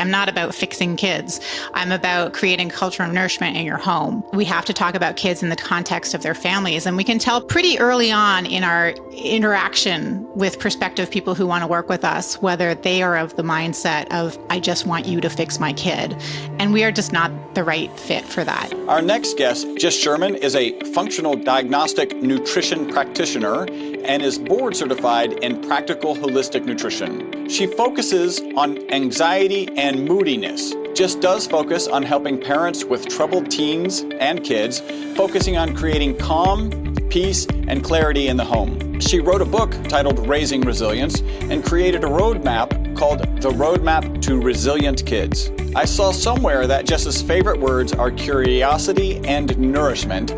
I'm not about fixing kids. I'm about creating culture of nourishment in your home. We have to talk about kids in the context of their families. And we can tell pretty early on in our interaction with prospective people who want to work with us, whether they are of the mindset of, I just want you to fix my kid. And we are just not the right fit for that. Our next guest, Jess Sherman, is a functional diagnostic nutrition practitioner and is board certified in practical holistic nutrition. She focuses on anxiety and moodiness. Jess does focus on helping parents with troubled teens and kids, focusing on creating calm, peace, and clarity in the home. She wrote a book titled Raising Resilience and created a roadmap called The Roadmap to Resilient Kids. I saw somewhere that Jess's favorite words are curiosity and nourishment.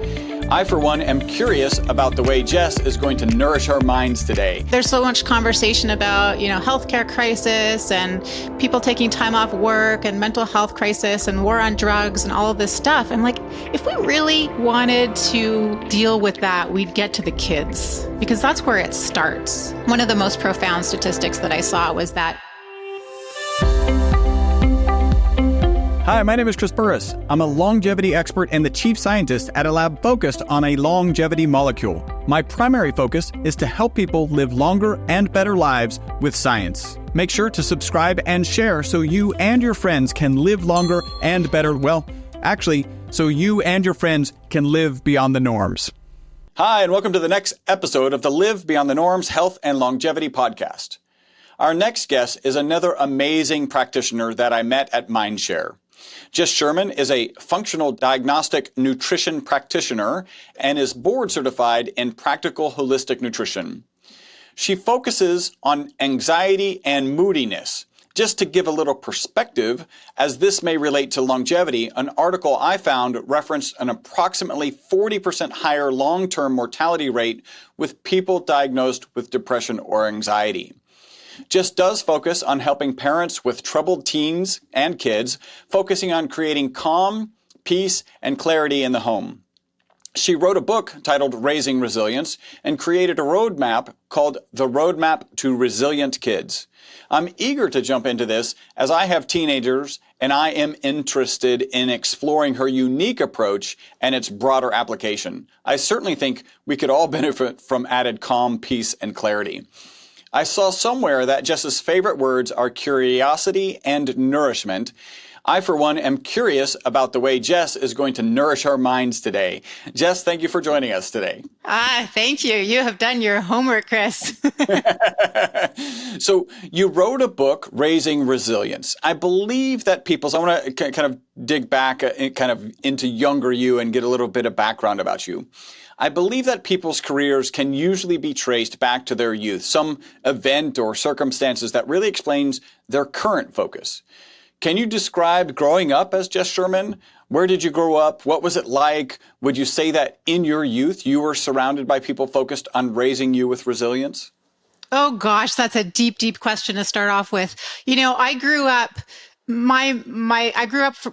I, for one, am curious about the way Jess is going to nourish our minds today. There's so much conversation about, healthcare crisis and people taking time off work and mental health crisis and war on drugs and all of this stuff. And if we really wanted to deal with that, we'd get to the kids because that's where it starts. One of the most profound statistics that I saw was that. Hi, my name is Chris Burris. I'm a longevity expert and the chief scientist at a lab focused on a longevity molecule. My primary focus is to help people live longer and better lives with science. Make sure to subscribe and share so you and your friends can live longer and better. Well, actually, so you and your friends can live beyond the norms. Hi, and welcome to the next episode of the Live Beyond the Norms Health and Longevity Podcast. Our next guest is another amazing practitioner that I met at Mindshare. Jess Sherman is a functional diagnostic nutrition practitioner and is board certified in practical holistic nutrition. She focuses on anxiety and moodiness. Just to give a little perspective, as this may relate to longevity, an article I found referenced an approximately 40% higher long-term mortality rate with people diagnosed with depression or anxiety. Jess does focus on helping parents with troubled teens and kids, focusing on creating calm, peace, and clarity in the home. She wrote a book titled Raising Resilience and created a roadmap called The Roadmap to Resilient Kids. I'm eager to jump into this as I have teenagers and I am interested in exploring her unique approach and its broader application. I certainly think we could all benefit from added calm, peace, and clarity. I saw somewhere that Jess's favorite words are curiosity and nourishment. I, for one, am curious about the way Jess is going to nourish our minds today. Jess, thank you for joining us today. Thank you. You have done your homework, Chris. So you wrote a book, Raising Resilience. I believe that so I want to kind of dig back kind of into younger you and get a little bit of background about you. I believe that people's careers can usually be traced back to their youth, some event or circumstances that really explains their current focus. Can you describe growing up as Jess Sherman? Where did you grow up? What was it like? Would you say that in your youth you were surrounded by people focused on raising you with resilience? Oh gosh, that's a deep, deep question to start off with. I grew up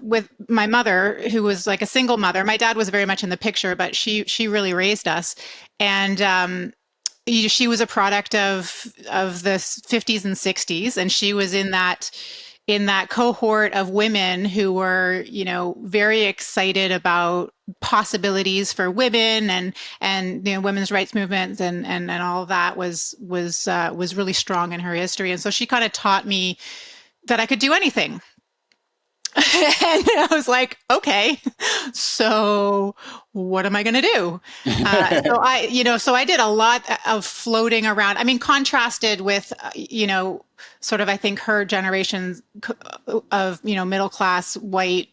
with my mother, who was like a single mother. My dad was very much in the picture, but she really raised us. And she was a product of the 50s and 60s, and she was in that cohort of women who were, very excited about possibilities for women and women's rights movements and all of that was really strong in her history. And so she kind of taught me that I could do anything. And I was like, okay, so what am I going to do? So I did a lot of floating around. I mean, contrasted with, sort of, I think her generation of, middle class white,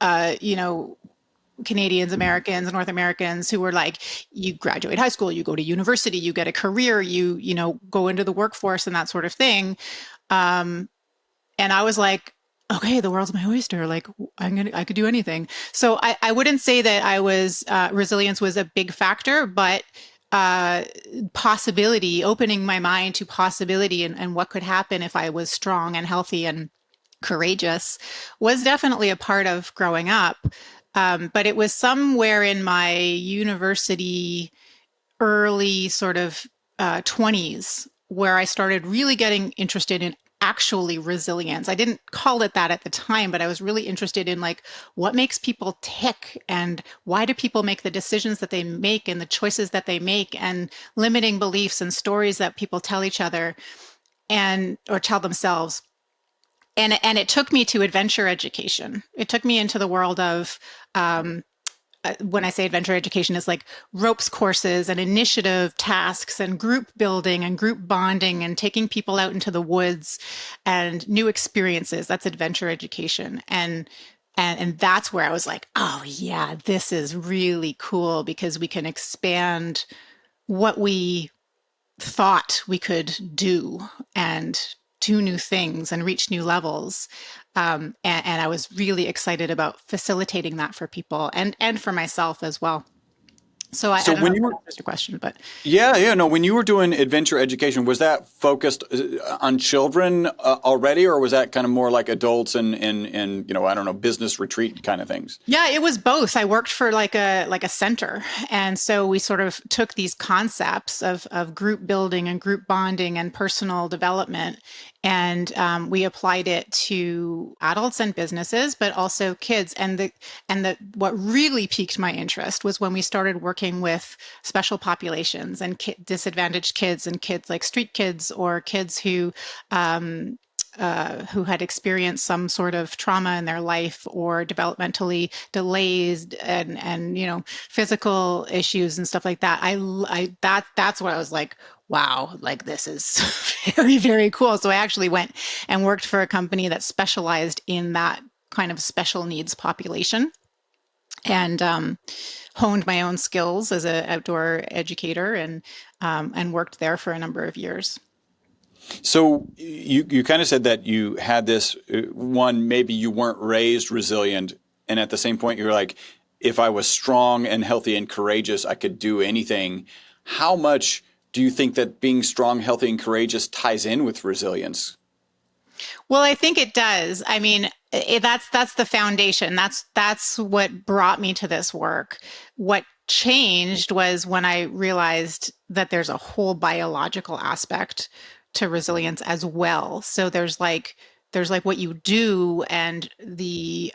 Canadians, Americans, North Americans who were like, you graduate high school, you go to university, you get a career, you go into the workforce and that sort of thing. And I was like, okay, the world's my oyster. Like I could do anything. So I wouldn't say that I was, resilience was a big factor, but possibility, opening my mind to possibility and what could happen if I was strong and healthy and courageous was definitely a part of growing up. But it was somewhere in my university, early sort of 20s where I started really getting interested in actually resilience. I didn't call it that at the time, but I was really interested in like what makes people tick and why do people make the decisions that they make and the choices that they make and limiting beliefs and stories that people tell each other and or tell themselves. And it took me to adventure education. It took me into the world of when I say adventure education, is like ropes courses and initiative tasks and group building and group bonding and taking people out into the woods and new experiences. That's adventure education. And that's where I was like, oh yeah, this is really cool because we can expand what we thought we could do and do new things and reach new levels. And I was really excited about facilitating that for people and for myself as well. So I So don't know when if you that were answers your question, but Yeah, no. When you were doing adventure education, was that focused on children already, or was that kind of more like adults and I don't know, business retreat kind of things? yeah, it was both. I worked for like a center, and so we sort of took these concepts of group building and group bonding and personal development, and we applied it to adults and businesses, but also kids. And the what really piqued my interest was when we started working with special populations and disadvantaged kids and kids like street kids or kids who had experienced some sort of trauma in their life or developmentally delays and physical issues and stuff like that. That's what I was like, wow, like this is very, very cool. So I actually went and worked for a company that specialized in that kind of special needs population and honed my own skills as an outdoor educator and worked there for a number of years. So you kind of said that you had this one, maybe you weren't raised resilient, and at the same point you're like, if I was strong and healthy and courageous, I could do anything. How much do you think that being strong, healthy, and courageous ties in with resilience? Well, I think it does. I mean, that's the foundation. That's what brought me to this work. What changed was when I realized that there's a whole biological aspect to resilience as well. So there's like what you do and the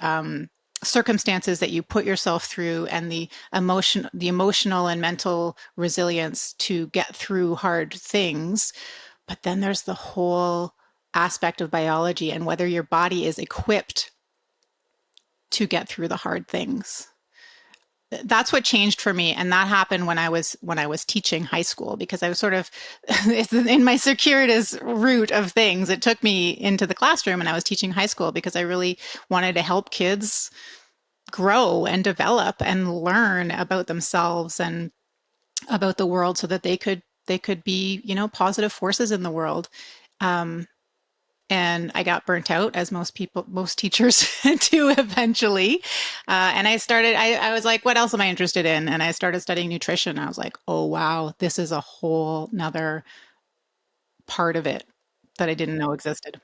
circumstances that you put yourself through and the emotional and mental resilience to get through hard things. But then there's the whole aspect of biology and whether your body is equipped to get through the hard things. That's what changed for me, and that happened when I was teaching high school because I was sort of it's in my circuitous route of things. It took me into the classroom, and I was teaching high school because I really wanted to help kids grow and develop and learn about themselves and about the world so that they could be positive forces in the world. And I got burnt out, as most teachers do eventually. And I was like, what else am I interested in? And I started studying nutrition. I was like, oh, wow, this is a whole nother part of it that I didn't know existed.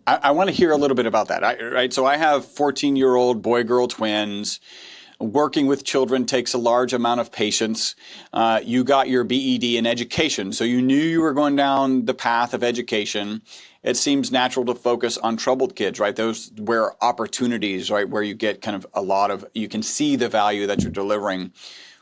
I want to hear a little bit about that. Right. So I have 14-year-old boy-girl twins. Working with children takes a large amount of patience. You got your BEd in education, so you knew you were going down the path of education. It seems natural to focus on troubled kids, right? Those where opportunities, right, where you get kind of you can see the value that you're delivering.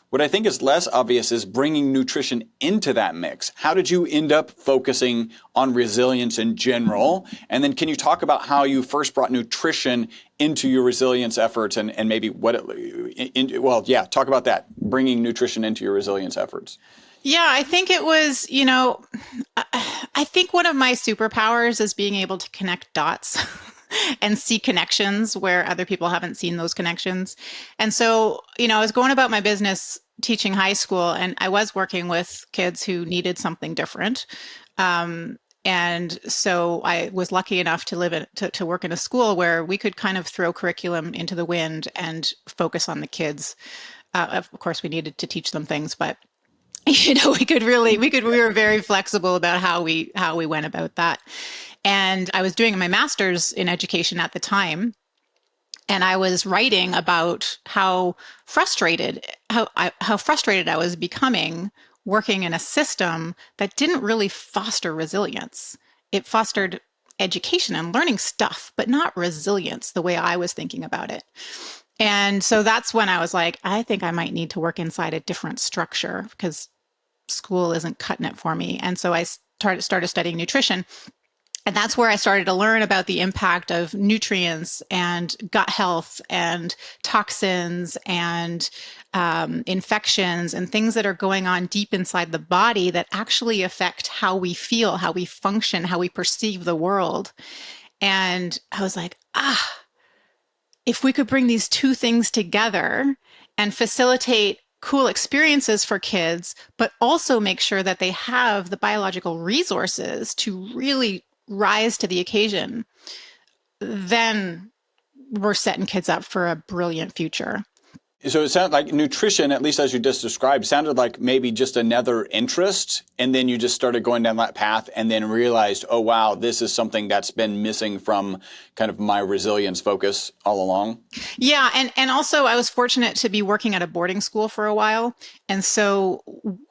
What I think is less obvious is bringing nutrition into that mix. How did you end up focusing on resilience in general? And then can you talk about how you first brought nutrition into your resilience efforts and maybe talk about that, bringing nutrition into your resilience efforts. Yeah, I think it was, I think one of my superpowers is being able to connect dots and see connections where other people haven't seen those connections. And so, I was going about my business teaching high school and I was working with kids who needed something different. And so I was lucky enough to work in a school where we could kind of throw curriculum into the wind and focus on the kids. Of course, we needed to teach them things, but we were very flexible about how we went about that. And I was doing my master's in education at the time. And I was writing about how frustrated I was becoming working in a system that didn't really foster resilience. It fostered education and learning stuff, but not resilience the way I was thinking about it. And so that's when I was like, I think I might need to work inside a different structure because school isn't cutting it for me. And so I started studying nutrition. And that's where I started to learn about the impact of nutrients and gut health and toxins and infections and things that are going on deep inside the body that actually affect how we feel, how we function, how we perceive the world. And I was like, if we could bring these two things together and facilitate cool experiences for kids, but also make sure that they have the biological resources to really rise to the occasion, then we're setting kids up for a brilliant future. So it sounded like nutrition, at least as you just described, sounded like maybe just another interest. And then you just started going down that path and then realized, oh, wow, this is something that's been missing from kind of my resilience focus all along. Yeah. And also I was fortunate to be working at a boarding school for a while. And so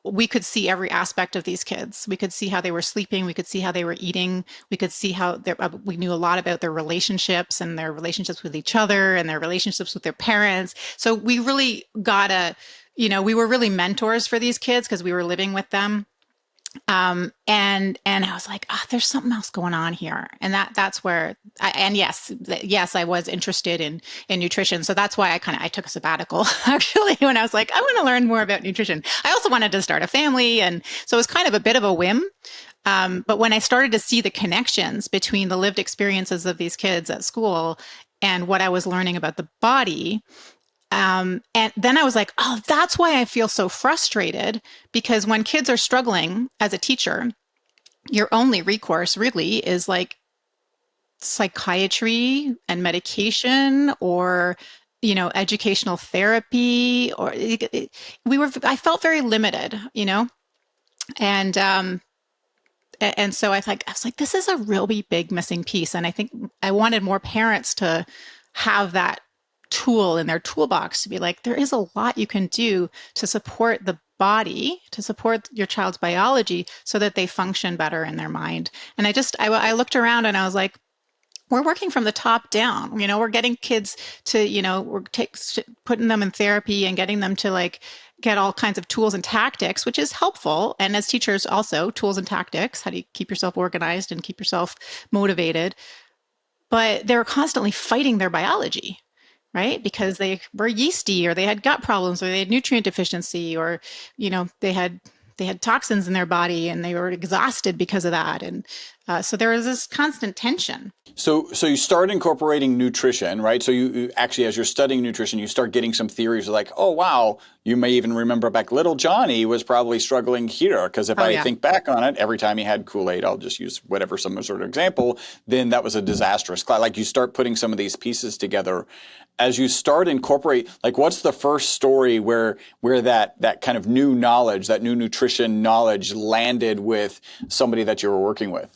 we could see every aspect of these kids. We could see how they were sleeping. We could see how they were eating. We could see how we knew a lot about their relationships and their relationships with each other and their relationships with their parents. So we really we were really mentors for these kids because we were living with them. And I was like, there's something else going on here. And that's where yes, I was interested in nutrition. So that's why I took a sabbatical actually, when I was like, I want to learn more about nutrition. I also wanted to start a family. And so it was kind of a bit of a whim. But when I started to see the connections between the lived experiences of these kids at school and what I was learning about the body, and then I was like, that's why I feel so frustrated, because when kids are struggling as a teacher, your only recourse really is like psychiatry and medication or, educational therapy, or I felt very limited, and, and so I was like, this is a really big missing piece. And I think I wanted more parents to have that tool in their toolbox to be like, there is a lot you can do to support the body, to support your child's biology so that they function better in their mind. And I looked around and I was like, we're working from the top down. We're getting kids to, we're putting them in therapy and getting them to like get all kinds of tools and tactics, which is helpful. And as teachers also, tools and tactics, how do you keep yourself organized and keep yourself motivated? But they're constantly fighting their biology, right? Because they were yeasty, or they had gut problems, or they had nutrient deficiency, or, they had toxins in their body and they were exhausted because of that. And so there was this constant tension. So you start incorporating nutrition, right? So you actually, as you're studying nutrition, you start getting some theories like, oh, wow, you may even remember back little Johnny was probably struggling here. Because if I think back on it, every time he had Kool-Aid, I'll just use some sort of example, then that was a disastrous class. Like you start putting some of these pieces together. As you start incorporate, like what's the first story where that kind of new knowledge, that new nutrition knowledge landed with somebody that you were working with?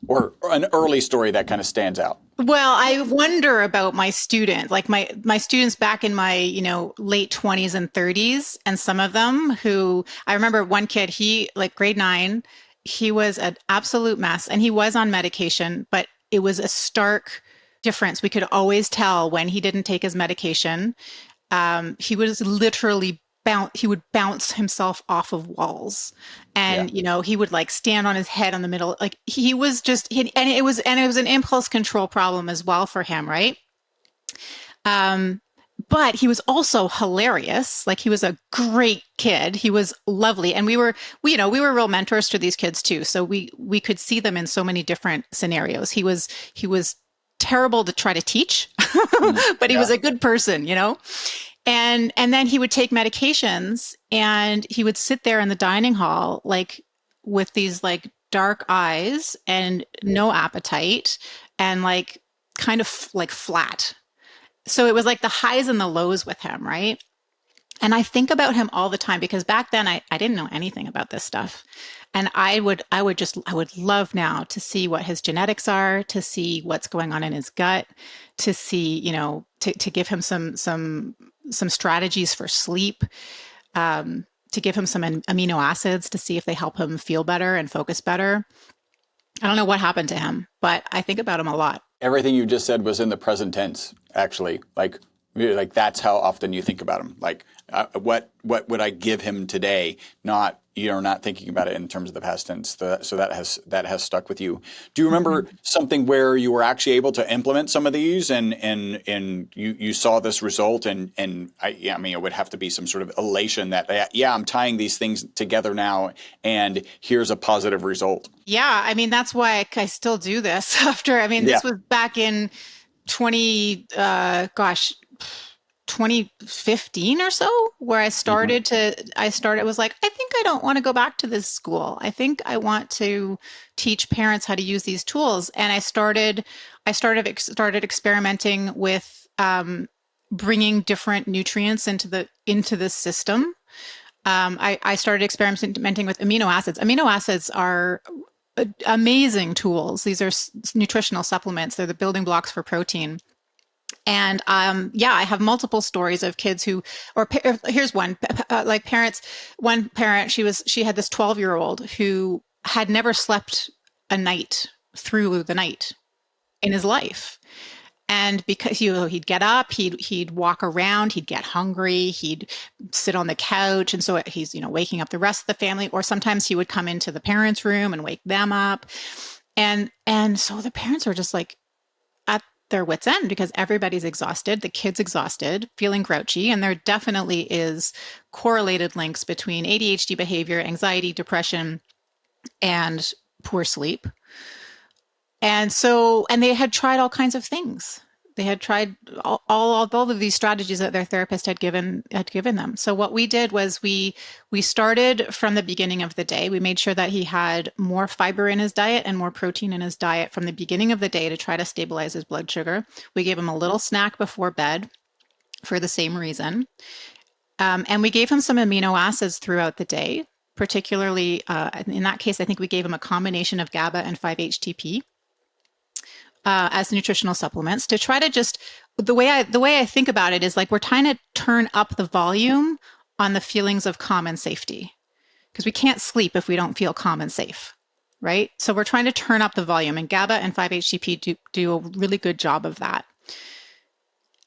Or an early story that kind of stands out? Well, I wonder about my students, like my students back in my, late 20s and 30s, and some of them who, I remember one kid, he like grade 9, he was an absolute mess and he was on medication, but it was a stark difference. We could always tell when he didn't take his medication. He was literally he would bounce himself off of walls, and he would like stand on his head on the middle. Like he was just, and it was an impulse control problem as well for him, right? But he was also hilarious. Like he was a great kid. He was lovely, and we were real mentors to these kids too. So we could see them in so many different scenarios. He was terrible to try to teach, but he was a good person, And then he would take medications and he would sit there in the dining hall, like with these like dark eyes and no appetite and like kind of like flat. So it was like the highs and the lows with him, right? And I think about him all the time because back then I didn't know anything about this stuff. And I would love now to see what his genetics are, to see what's going on in his gut, to see, to give him some strategies for sleep, to give him some amino acids to see if they help him feel better and focus better. I don't know what happened to him, but I think about him a lot. Everything you just said was in the present tense, actually. Like that's how often you think about him. Like, what would I give him today? Not you're not thinking about it in terms of the past tense. So that has stuck with you. Do you remember Mhm. something where you were actually able to implement some of these, and you saw this result, and I mean, it would have to be some sort of elation that yeah, I'm tying these things together now, and here's a positive result. Yeah, I mean that's why I still do this after. I mean, Yeah. this was back in 2015 or so, where Mhm. I started was like, I think I don't want to go back to this school. I think I want to teach parents how to use these tools. And I started experimenting with bringing different nutrients into the system. I started experimenting with amino acids. Amino acids are amazing tools. These are nutritional supplements. They're the building blocks for protein. And yeah, I have multiple stories of kids who, or here's one, like parents. One parent, she had this 12-year-old who had never slept a night through the night in his life. And because he'd get up, he'd walk around, he'd get hungry, he'd sit on the couch, and so he's waking up the rest of the family. Or sometimes he would come into the parents' room and wake them up, and so the parents are just like at their wits' end because everybody's exhausted, the kid's exhausted, feeling grouchy, and there definitely is correlated links between ADHD behavior, anxiety, depression, and poor sleep. And they had tried all kinds of things. They had tried all of these strategies that their therapist had given them. So what we did was we started from the beginning of the day. We made sure that he had more fiber in his diet and more protein in his diet from the beginning of the day to try to stabilize his blood sugar. We gave him a little snack before bed for the same reason, and we gave him some amino acids throughout the day. Particularly in that case, I think we gave him a combination of GABA and 5-HTP as nutritional supplements to try to just the way I think about it is like we're trying to turn up the volume on the feelings of calm and safety because we can't sleep if we don't feel calm and safe, right? So we're trying to turn up the volume, and GABA and 5-HTP do a really good job of that.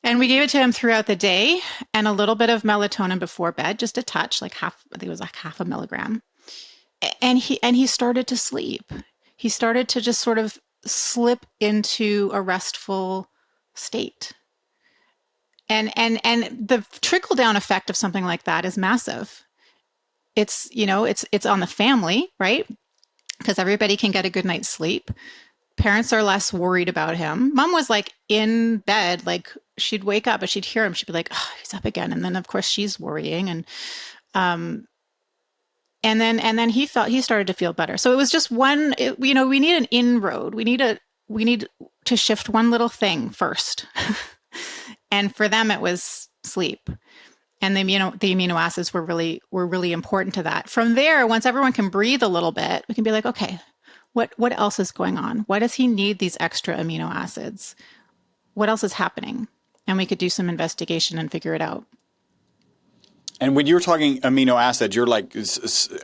And we gave it to him throughout the day and a little bit of melatonin before bed, just a touch, like half, I think it was like half a milligram. And he started to sleep. He started to just sort of slip into a restful state. And the trickle down effect of something like that is massive. It's on the family, right? Because everybody can get a good night's sleep. Parents are less worried about him. Mom was like in bed, like she'd wake up, but she'd hear him. She'd be like, "Oh, he's up again," and then of course she's worrying, um, and then he started to feel better. So it was just we need an inroad. We need to shift one little thing first. And for them it was sleep. And the amino acids were really important to that. From there, once everyone can breathe a little bit, we can be like, okay, what else is going on? Why does he need these extra amino acids? What else is happening? And we could do some investigation and figure it out. And when you're talking amino acids, you're like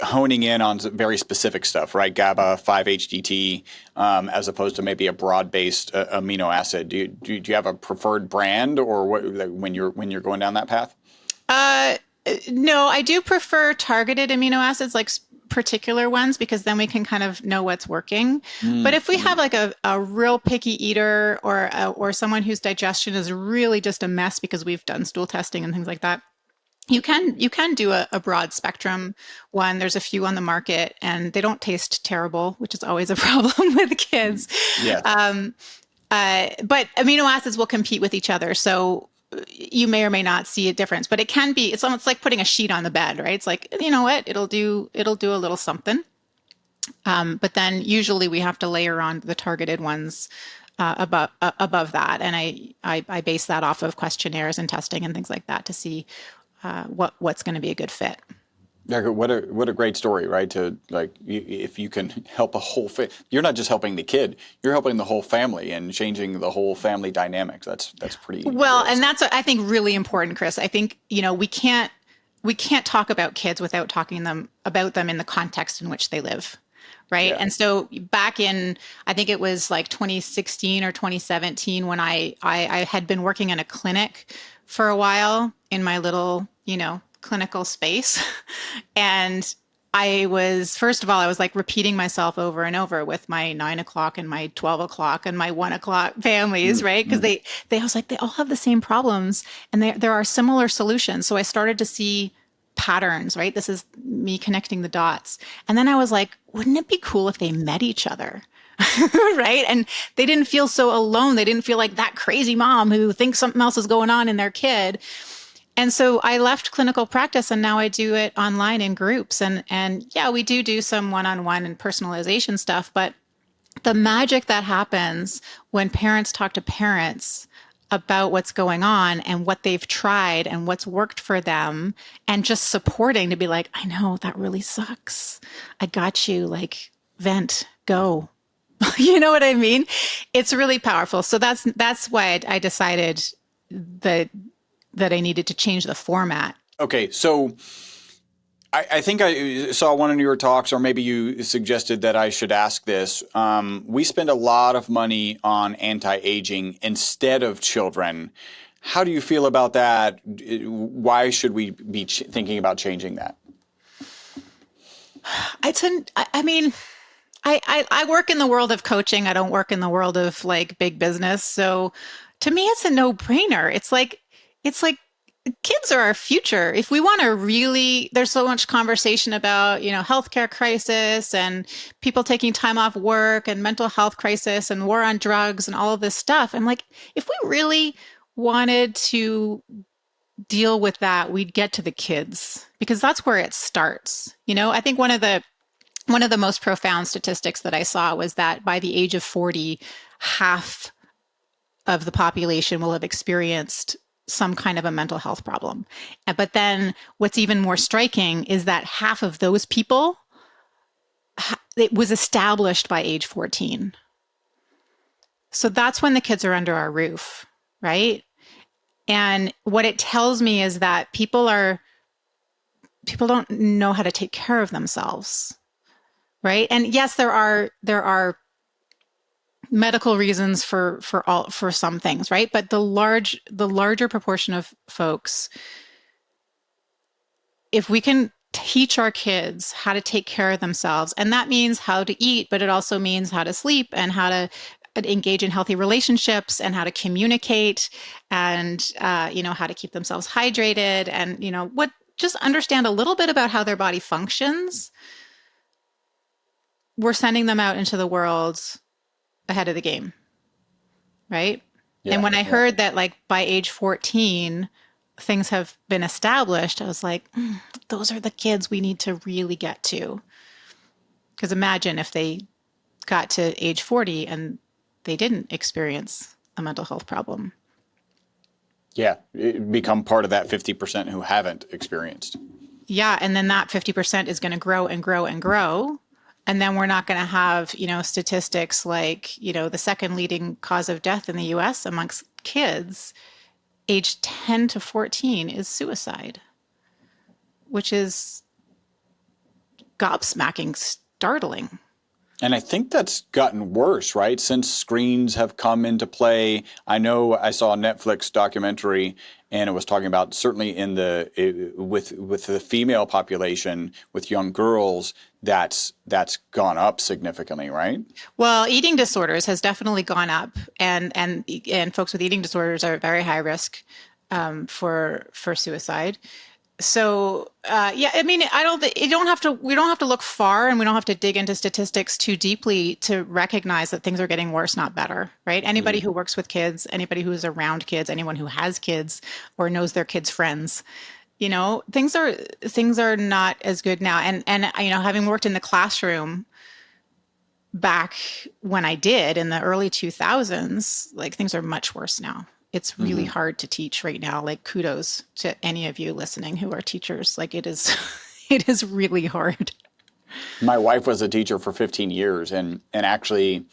honing in on some very specific stuff, right? GABA, 5-HTT, as opposed to maybe a broad-based amino acid. Do you have a preferred brand, or what like, when you're going down that path? Uh, no, I do prefer targeted amino acids, like particular ones, because then we can kind of know what's working. But if we have like a real picky eater or someone whose digestion is really just a mess because we've done stool testing and things like that, you can do a broad spectrum one. There's a few on the market and they don't taste terrible, which is always a problem with kids. Yes. But amino acids will compete with each other. So you may or may not see a difference, but it's almost like putting a sheet on the bed, right? It's like, you know what, it'll do a little something. But then usually we have to layer on the targeted ones above that. And I base that off of questionnaires and testing and things like that to see what's going to be a good fit. Yeah, what a great story, right? To like, if you can help a whole you're not just helping the kid, you're helping the whole family and changing the whole family dynamics. That's pretty. Well, and that's I think really important, Chris. I think we can't talk about kids without talking about them in the context in which they live, right? Yeah. And so back in, I think it was like 2016 or 2017 when I had been working in a clinic for a while in my little, clinical space. And I was, first of all, I was like repeating myself over and over with my 9 o'clock and my 12 o'clock and my 1 o'clock families, right? Because Mm-hmm. I was like, they all have the same problems and there are similar solutions. So I started to see patterns, right? This is me connecting the dots. And then I was like, wouldn't it be cool if they met each other? Right. And they didn't feel so alone. They didn't feel like that crazy mom who thinks something else is going on in their kid. And so I left clinical practice and now I do it online in groups. And yeah, we do some one-on-one and personalization stuff, but the magic that happens when parents talk to parents about what's going on and what they've tried and what's worked for them and just supporting to be like, I know that really sucks. I got you. Like, vent, go. You know what I mean? It's really powerful. So that's why I decided that that I needed to change the format. Okay, so I think I saw one of your talks, or maybe you suggested that I should ask this. We spend a lot of money on anti-aging instead of children. How do you feel about that? Why should we be thinking about changing that? I mean, I work in the world of coaching. I don't work in the world of like big business. So to me, it's a no-brainer. It's like kids are our future. If we want to really, there's so much conversation about, healthcare crisis and people taking time off work and mental health crisis and war on drugs and all of this stuff. I'm like, if we really wanted to deal with that, we'd get to the kids because that's where it starts. I think one of the most profound statistics that I saw was that by the age of 40, half of the population will have experienced some kind of a mental health problem. But then what's even more striking is that half of those people, it was established by age 14. So that's when the kids are under our roof, right? And what it tells me is that people don't know how to take care of themselves, right? And yes, there are medical reasons for some things, right? But the larger proportion of folks, if we can teach our kids how to take care of themselves, and that means how to eat, but it also means how to sleep and how to engage in healthy relationships and how to communicate and how to keep themselves hydrated and just understand a little bit about how their body functions. We're sending them out into the world ahead of the game, right? And Yeah, when I yeah. heard that like by age 14 things have been established, I was like, those are the kids we need to really get to. Because imagine if they got to age 40 and they didn't experience a mental health problem. Yeah, become part of that 50% who haven't experienced. Yeah, and then that 50% is going to grow and grow and grow. And then we're not going to have, statistics like, the second leading cause of death in the US amongst kids age 10 to 14 is suicide, which is gobsmacking startling. And I think that's gotten worse, right? Since screens have come into play. I know I saw a Netflix documentary and it was talking about certainly with the female population, with young girls, that's gone up significantly, right? Well, eating disorders has definitely gone up, and folks with eating disorders are at very high risk for suicide. So yeah, I mean, we don't have to look far, and we don't have to dig into statistics too deeply to recognize that things are getting worse, not better, right? Anybody who works with kids, anybody who's around kids, anyone who has kids or knows their kids' friends, things are not as good now. And having worked in the classroom back when I did in the early 2000s, like things are much worse now. It's really hard to teach right now. Like kudos to any of you listening who are teachers. Like it is, it is really hard. My wife was a teacher for 15 years, and actually,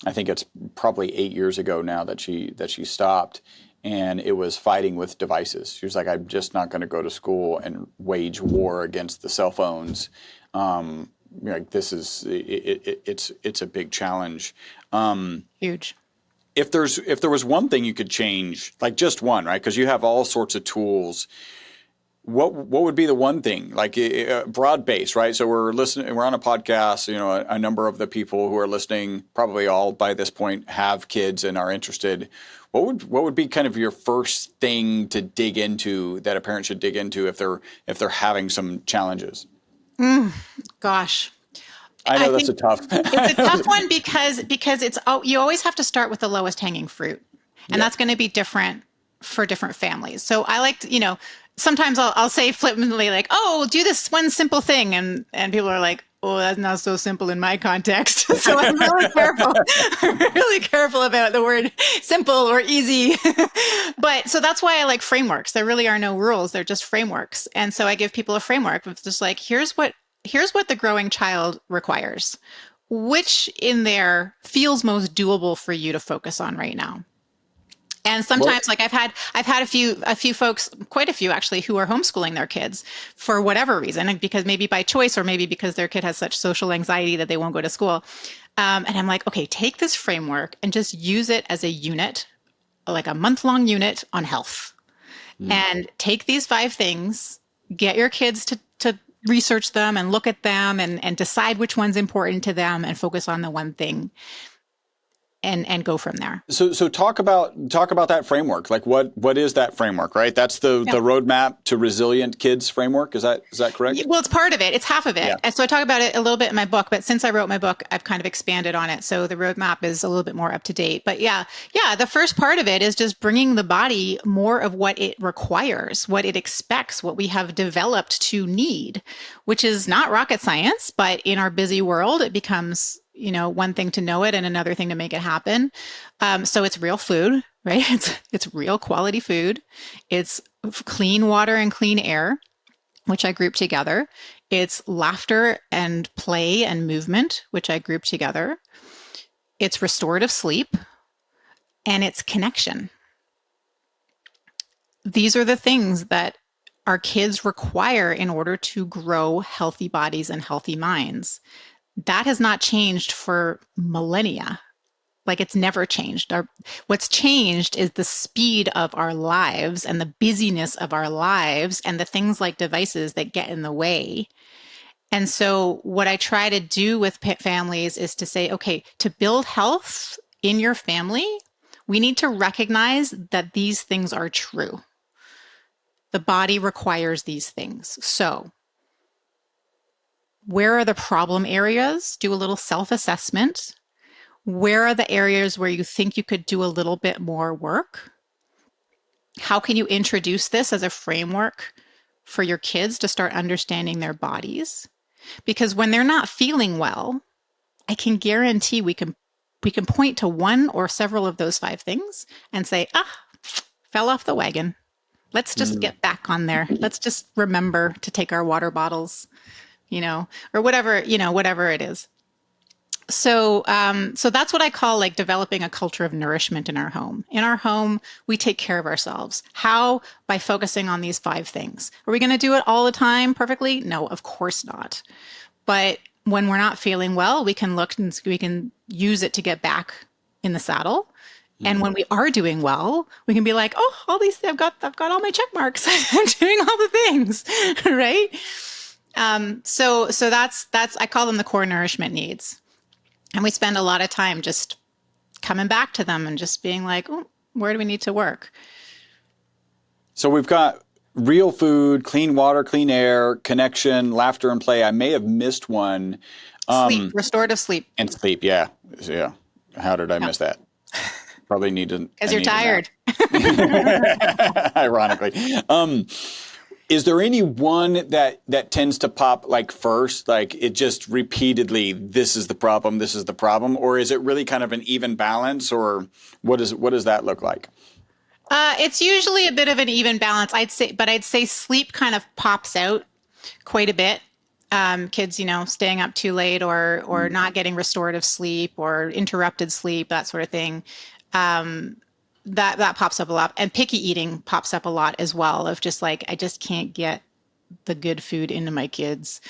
I think it's probably 8 years ago now that she stopped, and it was fighting with devices. She was like, "I'm just not going to go to school and wage war against the cell phones." like this is it's a big challenge. Huge. If there was one thing you could change, like just one, right? Because you have all sorts of tools. What would be the one thing, like broad base, right? So we're listening, we're on a podcast. You know, a number of the people who are listening, probably all by this point, have kids and are interested. What would be kind of your first thing to dig into that a parent should dig into if they're having some challenges? Gosh. I I know that's think a tough. it's a tough one because it's you always have to start with the lowest hanging fruit, and Yeah. that's going to be different for different families. So I like to, sometimes I'll say flippantly like, "Oh, do this one simple thing," and people are like, "Oh, that's not so simple in my context." So I'm really careful, really careful about the word simple or easy. But so that's why I like frameworks. There really are no rules; they're just frameworks. And so I give people a framework of just like, here's what the growing child requires. Which in there feels most doable for you to focus on right now? And Well, sometimes like I've had a few folks, quite a few actually, who are homeschooling their kids for whatever reason, and because maybe by choice or maybe because their kid has such social anxiety that they won't go to school. And I'm like, okay, take this framework and just use it as a unit, like a month-long unit on health. And take these 5 things, get your kids to research them and look at them and decide which one's important to them and focus on the one thing and go from there. so talk about that framework. Like what is that framework, right? That's the roadmap to resilient kids framework. Is that correct? Well, it's part of it. It's half of it. Yeah. And so I talk about it a little bit in my book, but since I wrote my book, I've kind of expanded on it. So the roadmap is a little bit more up to date. But yeah, the first part of it is just bringing the body more of what it requires, what it expects, what we have developed to need, which is not rocket science, but in our busy world, it becomes one thing to know it and another thing to make it happen. So it's real food, right? It's real quality food. It's clean water and clean air, which I group together. It's laughter and play and movement, which I group together. It's restorative sleep, and it's connection. These are the things that our kids require in order to grow healthy bodies and healthy minds. That has not changed for millennia. Like it's never changed. What's changed is the speed of our lives and the busyness of our lives and the things like devices that get in the way. And so what I try to do with families is to say, okay, to build health in your family, we need to recognize that these things are true. The body requires these things. So where are the problem areas? Do a little self-assessment. Where are the areas where you think you could do a little bit more work? How can you introduce this as a framework for your kids to start understanding their bodies? Because when they're not feeling well, I can guarantee we can point to one or several of those 5 things and say, fell off the wagon. Let's just get back on there. Let's just remember to take our water bottles, or whatever, whatever it is. So, so that's what I call like developing a culture of nourishment in our home. In our home, we take care of ourselves. How? By focusing on these 5 things. Are we going to do it all the time perfectly? No, of course not. But when we're not feeling well, we can look and we can use it to get back in the saddle. And when we are doing well, we can be like, oh, all these, I've got all my check marks. I'm doing all the things, right? So that's, I call them the core nourishment needs. And we spend a lot of time just coming back to them and just being like, oh, where do we need to work? So we've got real food, clean water, clean air, connection, laughter, and play. I may have missed one. Sleep, restorative sleep. And sleep. Yeah. Yeah. How did I miss that? Probably need to. Because you're tired. Ironically. Is there any one that tends to pop like first, like it just repeatedly, this is the problem, or is it really kind of an even balance, or what does that look like? It's usually a bit of an even balance, I'd say sleep kind of pops out quite a bit. Kids, staying up too late or not getting restorative sleep or interrupted sleep, that sort of thing. That pops up a lot, and picky eating pops up a lot as well, of just like, I just can't get the good food into my kids.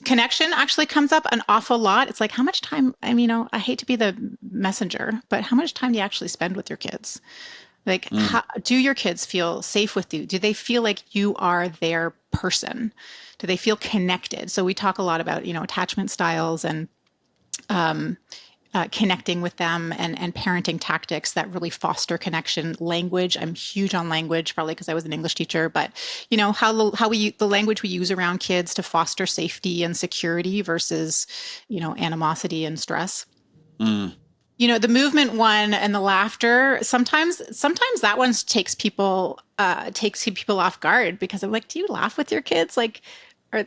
connection actually comes up an awful lot. It's like, how much time, I hate to be the messenger, but how much time do you actually spend with your kids? Like, do your kids feel safe with you? Do they feel like you are their person? Do they feel connected? So we talk a lot about, attachment styles and connecting with them and parenting tactics that really foster connection. Language, I'm huge on language, probably because I was an English teacher, but the language we use around kids to foster safety and security versus, animosity and stress. The movement one and the laughter, sometimes that one takes people off guard, because I'm like, do you laugh with your kids? Like, are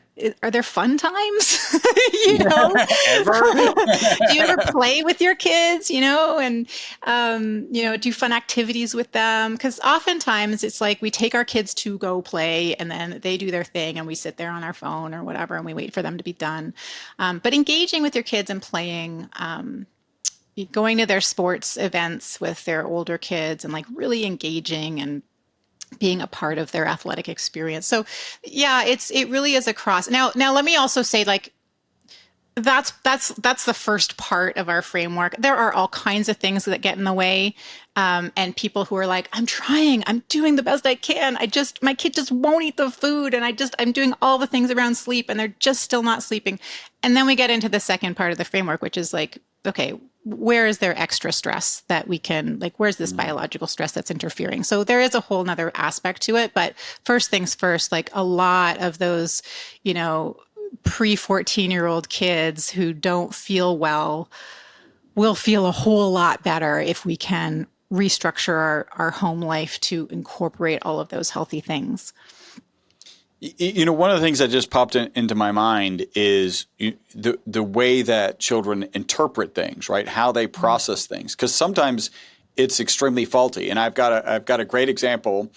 there fun times? Do you ever play with your kids, and do fun activities with them? Because oftentimes it's like we take our kids to go play and then they do their thing and we sit there on our phone or whatever and we wait for them to be done. But engaging with your kids and playing, going to their sports events with their older kids and like really engaging and being a part of their athletic experience. So yeah, it really is a cross. Now let me also say, like, that's the first part of our framework. There are all kinds of things that get in the way. And people who are like, I'm doing the best I can. My kid just won't eat the food. And I'm doing all the things around sleep and they're just still not sleeping. And then we get into the second part of the framework, which is like, okay, where is there extra stress that we can, like, where's this biological stress that's interfering? So there is a whole nother aspect to it. But first things first, like a lot of those, pre-14-year-old kids who don't feel well will feel a whole lot better if we can restructure our home life to incorporate all of those healthy things. One of the things that just popped into my mind is the way that children interpret things, right? How they process things, because sometimes it's extremely faulty. And I've got a great example.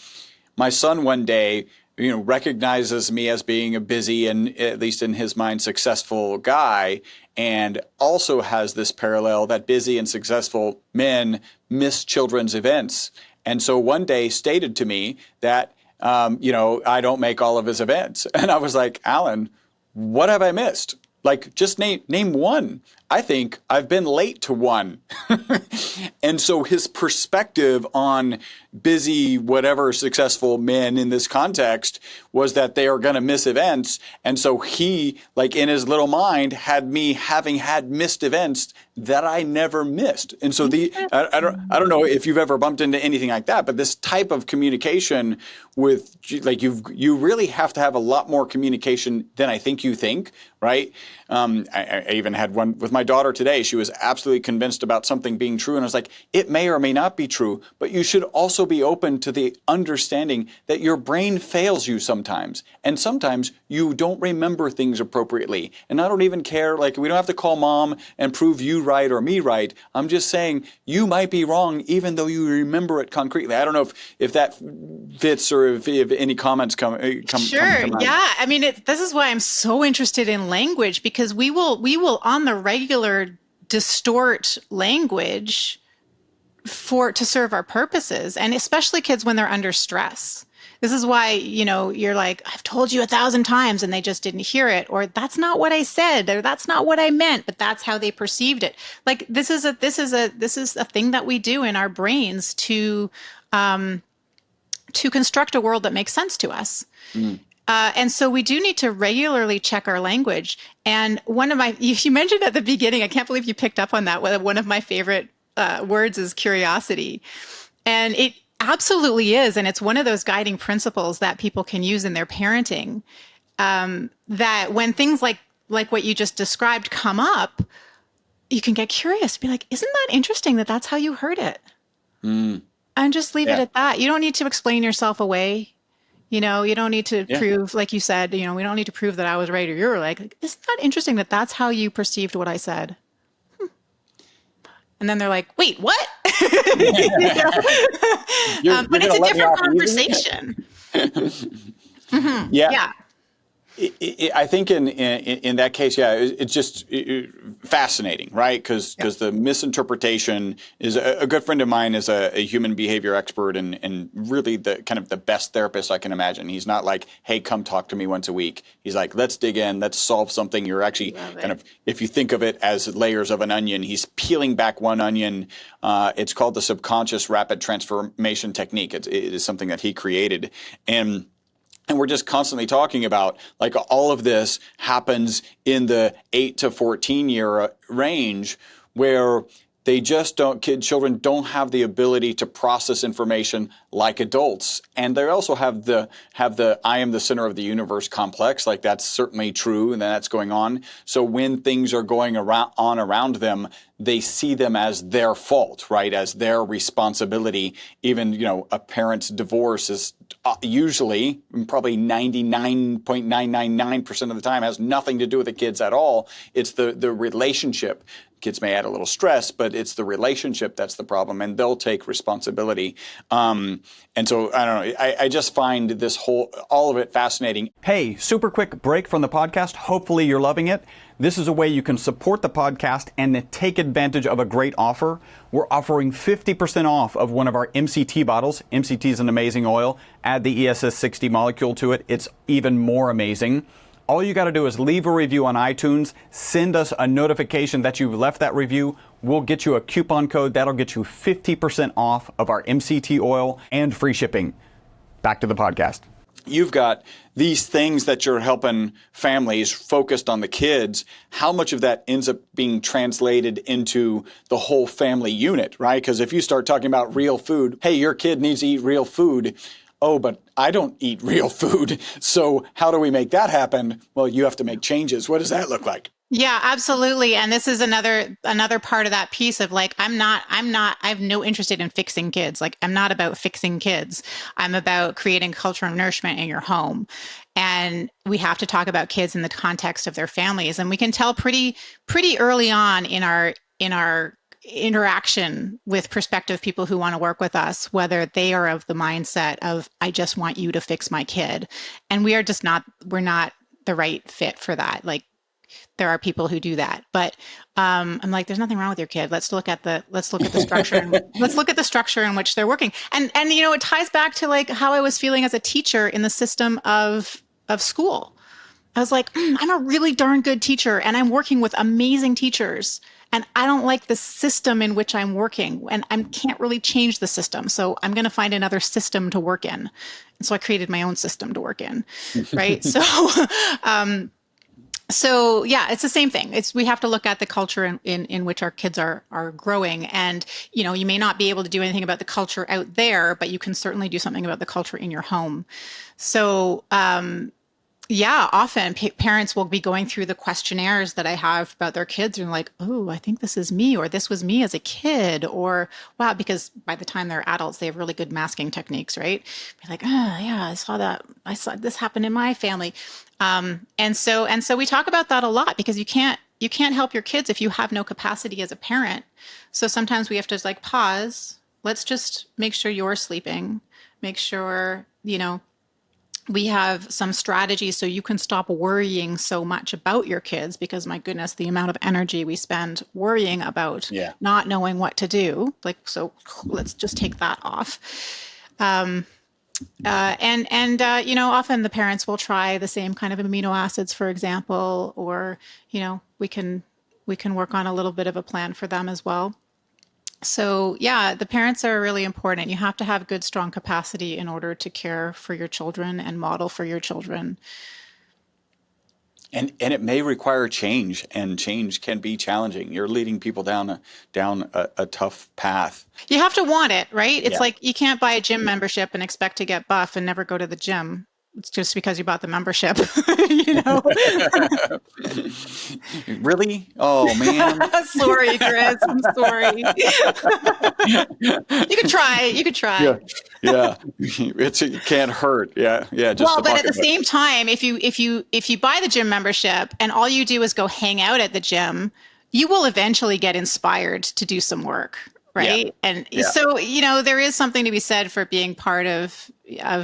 My son one day, recognizes me as being a busy and, at least in his mind, successful guy, and also has this parallel that busy and successful men miss children's events. And so one day stated to me that I don't make all of his events. And I was like, Alan, what have I missed? Like, just name one. I think I've been late to one. And so his perspective on busy, whatever successful men in this context was that they are going to miss events. And so he, like, in his little mind, had me having had missed events that I never missed. And so I don't know if you've ever bumped into anything like that, but this type of communication with, like, you really have to have a lot more communication than I think you think, right? I even had one with my daughter today. She was absolutely convinced about something being true. And I was like, it may or may not be true, but you should also be open to the understanding that your brain fails you sometimes. And sometimes you don't remember things appropriately. And I don't even care. Like, we don't have to call mom and prove you right or me right. I'm just saying you might be wrong, even though you remember it concretely. I don't know if that fits or if any comments come. Sure. Yeah. I mean, this is why I'm so interested in language, because we will on the regular distort language to serve our purposes, and especially kids when they're under stress. This is why, you're like, I've told you 1,000 times and they just didn't hear it, or that's not what I said, or that's not what I meant, but that's how they perceived it. Like, this is a thing that we do in our brains to construct a world that makes sense to us. And so we do need to regularly check our language. And you mentioned at the beginning, I can't believe you picked up on that. One of my favorite words is curiosity. And it absolutely is. And it's one of those guiding principles that people can use in their parenting, that when things like what you just described come up, you can get curious, be like, isn't that interesting that that's how you heard it? And just leave it at that. You don't need to explain yourself away. You don't need to prove, like you said, we don't need to prove that I was right or you were like, isn't that interesting that that's how you perceived what I said? And then they're like, wait, what? But it's a different conversation. Yeah. I think in that case, yeah, it's just fascinating, right? Because the misinterpretation is a good friend of mine is a human behavior expert and really the kind of the best therapist I can imagine. He's not like, hey, come talk to me once a week. He's like, let's dig in, let's solve something. You're actually kind of, if you think of it as layers of an onion, he's peeling back one onion. It's called the subconscious rapid transformation technique. It is something that he created. And we're just constantly talking about like all of this happens in the 8 to 14 year range where they just children don't have the ability to process information like adults. And they also have the I am the center of the universe complex. Like that's certainly true and that's going on. So when things are going around them, they see them as their fault, right? As their responsibility. Even, a parent's divorce is usually, probably 99.999% of the time, has nothing to do with the kids at all. It's the relationship. Kids may add a little stress, but it's the relationship that's the problem, and they'll take responsibility. And so, I don't know, I just find all of it fascinating. Hey, super quick break from the podcast. Hopefully you're loving it. This is a way you can support the podcast and take advantage of a great offer. We're offering 50% off of one of our MCT bottles. MCT is an amazing oil. Add the ESS 60 molecule to it. It's even more amazing. All you got to do is leave a review on iTunes, send us a notification that you've left that review. We'll get you a coupon code that'll get you 50% off of our MCT oil and free shipping. Back to the podcast. You've got these things that you're helping families focused on the kids. How much of that ends up being translated into the whole family unit, right? Because if you start talking about real food, hey, your kid needs to eat real food. Oh, but I don't eat real food. So how do we make that happen? Well, you have to make changes. What does that look like? Yeah, absolutely. And this is another part of that piece of like, I have no interest in fixing kids. Like, I'm not about fixing kids. I'm about creating culture of nourishment in your home. And we have to talk about kids in the context of their families. And we can tell pretty early on in our interaction with prospective people who want to work with us, whether they are of the mindset of, I just want you to fix my kid. And we're not the right fit for that. Like, there are people who do that, but I'm like, there's nothing wrong with your kid. Let's look at the structure. Let's look at the structure in which they're working. And it ties back to like how I was feeling as a teacher in the system of school. I was like, I'm a really darn good teacher and I'm working with amazing teachers. And I don't like the system in which I'm working and I can't really change the system. So I'm going to find another system to work in. And so I created my own system to work in. Right. So yeah, it's the same thing. We have to look at the culture in which our kids are growing. And, you may not be able to do anything about the culture out there, but you can certainly do something about the culture in your home. So, yeah, often parents will be going through the questionnaires that I have about their kids and like, oh, I think this is me, or this was me as a kid, or wow, because by the time they're adults, they have really good masking techniques, right? Be like, oh yeah, I saw this happen in my family. And so we talk about that a lot because you can't help your kids if you have no capacity as a parent. So sometimes we have to like pause. Let's just make sure you're sleeping. Make sure, we have some strategies so you can stop worrying so much about your kids because my goodness, the amount of energy we spend worrying about not knowing what to do. Like, so let's just take that off. Often the parents will try the same kind of amino acids, for example, or, we can work on a little bit of a plan for them as well. So yeah, the parents are really important. You have to have good, strong capacity in order to care for your children and model for your children. And it may require change, and change can be challenging. You're leading people down a tough path. You have to want it, right? It's like you can't buy a gym membership and expect to get buff and never go to the gym. It's just because you bought the membership, Really? Oh, man. Sorry, Chris. I'm sorry. You could try. Yeah. It can't hurt. Yeah. But at the same time, if you buy the gym membership and all you do is go hang out at the gym, you will eventually get inspired to do some work. Yeah. right? And Yeah. so, there is something to be said for being part of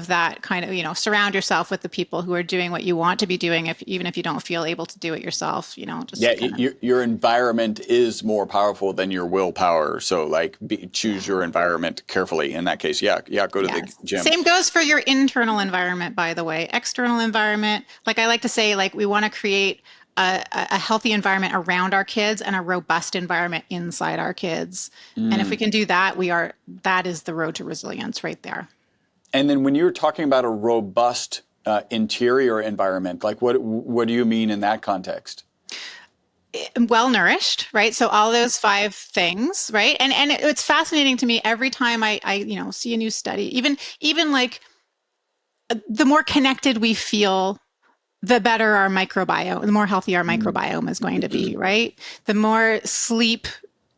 that kind of, surround yourself with the people who are doing what you want to be doing, even if you don't feel able to do it yourself, Yeah, just kind of. your environment is more powerful than your willpower. So, like, choose your environment carefully. In that case, yeah, go to the Yes. gym. Same goes for your internal environment, by the way. External environment, like I like to say, like we want to create a healthy environment around our kids and a robust environment inside our kids. And if we can do that, that is the road to resilience right there. And then when you're talking about a robust interior environment, like what do you mean in that context? Well nourished, right? So all those five things, right? And it's fascinating to me every time I see a new study, even like the more connected we feel, the better our microbiome, the more healthy our microbiome is going to be, right? The more sleep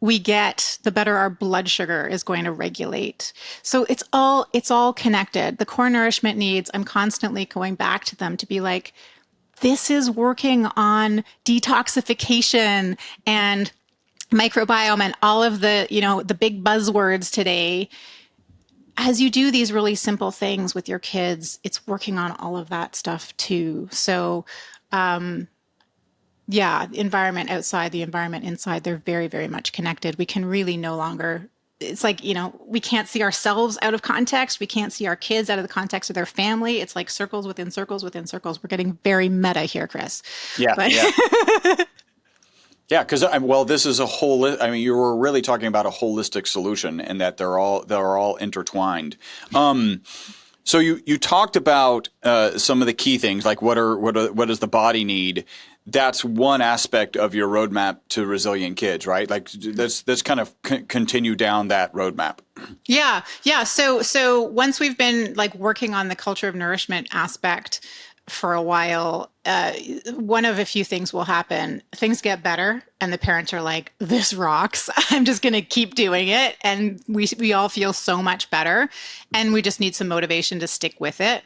we get, the better our blood sugar is going to regulate. So it's all connected. The core nourishment needs, I'm constantly going back to them to be like, this is working on detoxification and microbiome and all of the big buzzwords today. As you do these really simple things with your kids, it's working on all of that stuff too. So, yeah, the environment outside, the environment inside, they're very, very much connected. We can really no longer, it's like, we can't see ourselves out of context. We can't see our kids out of the context of their family. It's like circles within circles within circles. We're getting very meta here, Chris. Yeah, But yeah. Yeah, because this is a whole. I mean, you were really talking about a holistic solution, and that they're all intertwined. So you talked about some of the key things, like what does the body need? That's one aspect of your roadmap to resilient kids, right? Like let's kind of continue down that roadmap. yeah, yeah. So once we've been like working on the culture of nourishment aspect for a while, one of a few things will happen. Things get better, and the parents are like, "This rocks. I'm just going to keep doing it," and we all feel so much better, and we just need some motivation to stick with it.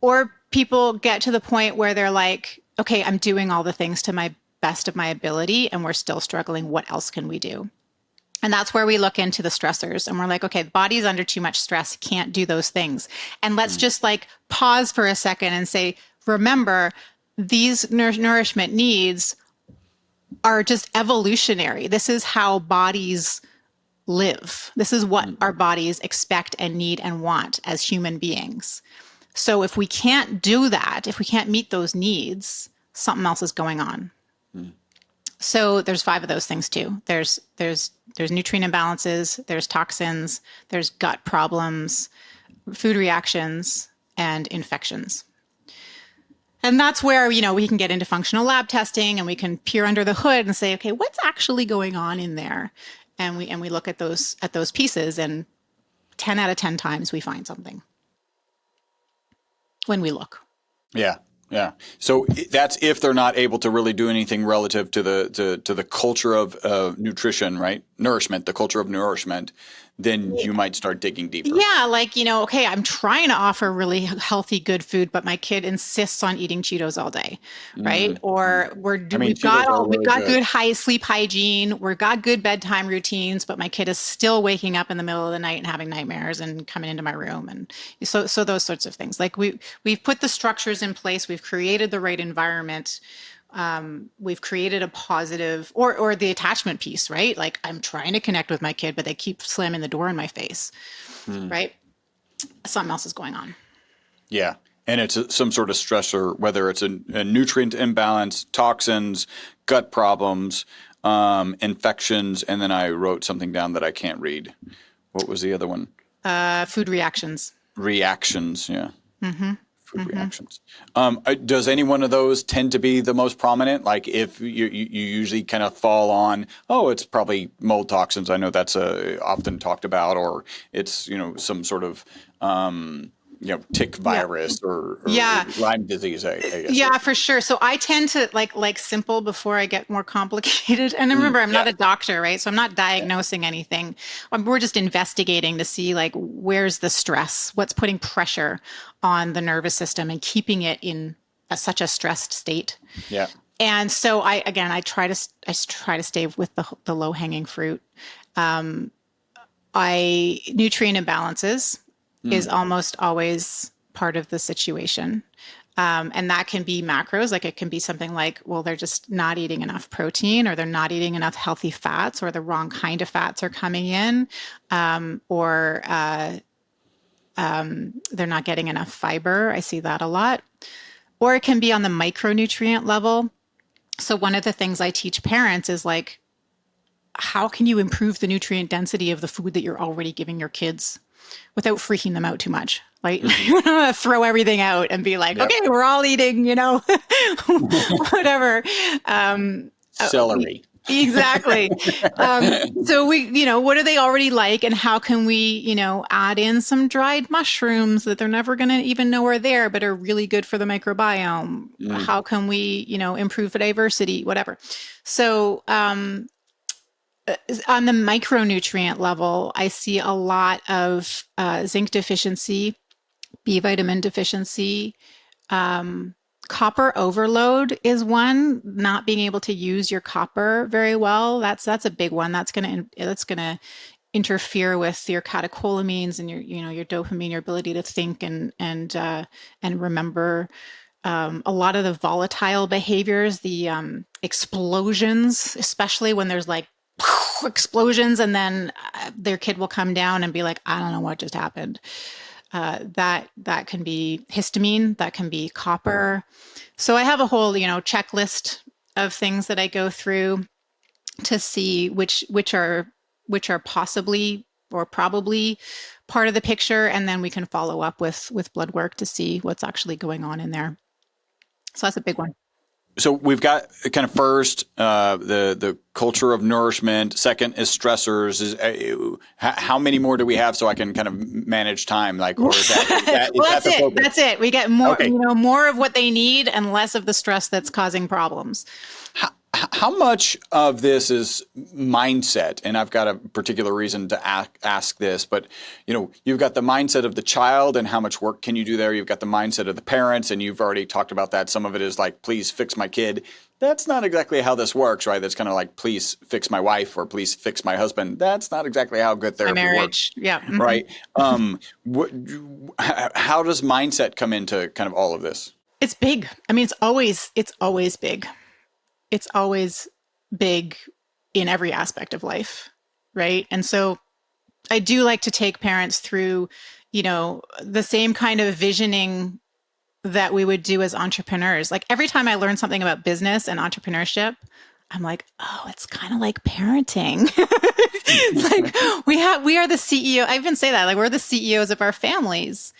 Or people get to the point where they're like, "Okay, I'm doing all the things to my best of my ability, and we're still struggling. What else can we do?" And that's where we look into the stressors and we're like, okay, the body's under too much stress, can't do those things. And let's just like pause for a second and say, remember, these nourishment needs are just evolutionary. This is how bodies live. This is what our bodies expect and need and want as human beings. So if we can't do that, if we can't meet those needs, something else is going on. So there's five of those things too. There's nutrient imbalances, there's toxins, there's gut problems, food reactions, and infections. And that's where, we can get into functional lab testing and we can peer under the hood and say, okay, what's actually going on in there? And we look at those pieces, and 10 out of 10 times we find something when we look. Yeah. Yeah. So that's if they're not able to really do anything relative to the culture of nutrition, right? Nourishment, the culture of nourishment, then you might start digging deeper. Yeah, like, okay, I'm trying to offer really healthy, good food, but my kid insists on eating Cheetos all day, right? Or we've got good high sleep hygiene, we've got good bedtime routines, but my kid is still waking up in the middle of the night and having nightmares and coming into my room, and so those sorts of things. Like we've put the structures in place, we've created the right environment. We've created a positive or the attachment piece, right? Like I'm trying to connect with my kid, but they keep slamming the door in my face, right? Something else is going on. Yeah. And it's some sort of stressor, whether it's a nutrient imbalance, toxins, gut problems, infections. And then I wrote something down that I can't read. What was the other one? Food reactions. Reactions. Yeah. Food reactions. Does any one of those tend to be the most prominent? Like if you usually kind of fall on, it's probably mold toxins. I know that's often talked about, or it's, some sort of, tick virus or Lyme disease, I guess. Yeah, for sure. So I tend to like simple before I get more complicated. And remember, I'm not a doctor, right? So I'm not diagnosing anything. We're just investigating to see like where's the stress, what's putting pressure on the nervous system and keeping it in such a stressed state. Yeah. And so I try to stay with the low hanging fruit. Nutrient imbalances is almost always part of the situation. And that can be macros, like it can be something like, well, they're just not eating enough protein, or they're not eating enough healthy fats, or the wrong kind of fats are coming in, or they're not getting enough fiber. I see that a lot. Or it can be on the micronutrient level. So one of the things I teach parents is like, how can you improve the nutrient density of the food that you're already giving your kids without freaking them out too much? Like, you want to throw everything out and be like, okay, we're all eating, whatever. Celery. Exactly. So what do they already like, and how can we, add in some dried mushrooms that they're never going to even know are there, but are really good for the microbiome? How can we, improve the diversity, whatever. So, on the micronutrient level, I see a lot of zinc deficiency, B vitamin deficiency, copper overload is one. Not being able to use your copper very well. That's a big one. That's gonna interfere with your catecholamines and your dopamine, your ability to think and remember. A lot of the volatile behaviors, the explosions, especially when there's like explosions, and then their kid will come down and be like, I don't know what just happened. That can be histamine, that can be copper. So I have a whole, checklist of things that I go through to see which are possibly or probably part of the picture, and then we can follow up with blood work to see what's actually going on in there. So that's a big one. So we've got kind of first the culture of nourishment. Second is stressors. How many more do we have so I can kind of manage time? Like, or is that well, that's it. Focus? That's it. We get more, Okay. more of what they need and less of the stress that's causing problems. How much of this is mindset? And I've got a particular reason to ask this, but you've got the mindset of the child and how much work can you do there? You've got the mindset of the parents, and you've already talked about that. Some of it is like, please fix my kid. That's not exactly how this works, right? That's kind of like, please fix my wife, or please fix my husband. That's not exactly how good therapy marriage works. Yeah. Mm-hmm. Right. How does mindset come into kind of all of this? It's big. I mean, it's always big. It's always big in every aspect of life, right? And so I do like to take parents through, the same kind of visioning that we would do as entrepreneurs. Like every time I learn something about business and entrepreneurship, I'm like, oh, it's kind of like parenting. It's like we are the CEO. I even say that, like, we're the CEOs of our families.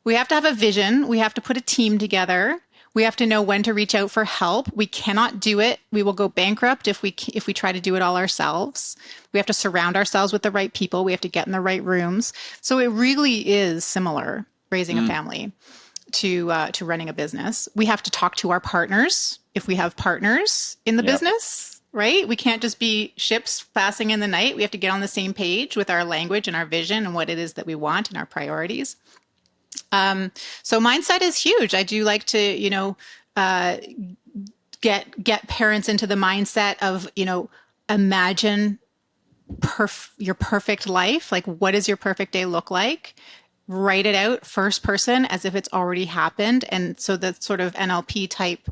We have to have a vision. We have to put a team together. We have to know when to reach out for help. We cannot do it. We will go bankrupt if we try to do it all ourselves. We have to surround ourselves with the right people. We have to get in the right rooms. So it really is similar, raising a family, to running a business. We have to talk to our partners if we have partners in the business, right? We can't just be ships passing in the night. We have to get on the same page with our language and our vision and what it is that we want and our priorities. So mindset is huge. I do like to, get parents into the mindset of, imagine your perfect life. Like, what does your perfect day look like? Write it out first person as if it's already happened. And so the sort of NLP type,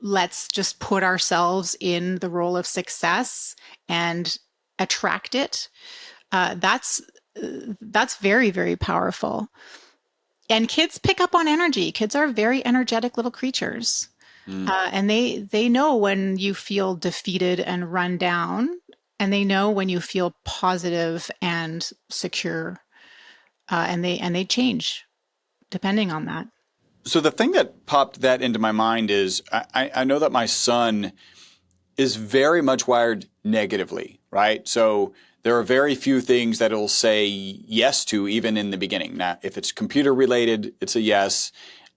let's just put ourselves in the role of success and attract it. That's very, very powerful. And kids pick up on energy. Kids are very energetic little creatures. And they know when you feel defeated and run down, and they know when you feel positive and secure. And they change depending on that. So the thing that popped that into my mind is I know that my son is very much wired negatively, right? So there are very few things that he'll say yes to, even in the beginning. Now, if it's computer related, it's a yes.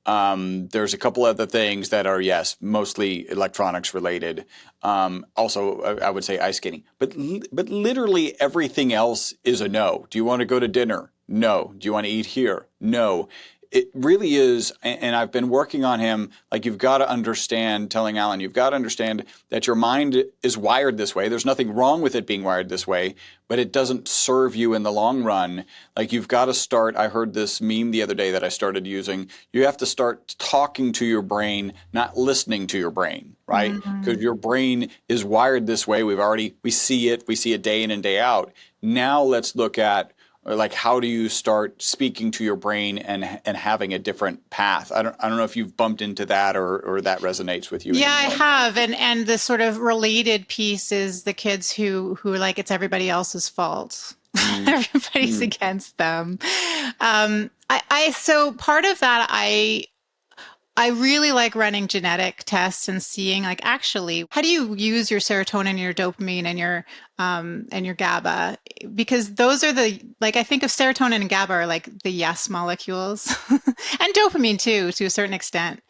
There's a couple other things that are yes, mostly electronics related. Also, I would say ice skating. But literally everything else is a no. Do you want to go to dinner? No. Do you want to eat here? No. it really is, and I've been working on him, like you've got to understand, telling Alan, you've got to understand that your mind is wired this way. There's nothing wrong with it being wired this way, but it doesn't serve you in the long run. Like you've got to start, I heard this meme the other day that I started using, you have to start talking to your brain, not listening to your brain, right? Because your brain is wired this way. We see it day in and day out. Now let's look at, like, how do you start speaking to your brain and having a different path? I don't know if you've bumped into that or that resonates with you. Yeah, anymore. I have. And the sort of related piece is the kids who are like, it's everybody else's fault. Everybody's against them. So part of that, I really like running genetic tests and seeing, like, actually, how do you use your serotonin, your dopamine, and your GABA? Because those are I think of serotonin and GABA are like the yes molecules, and dopamine too, to a certain extent.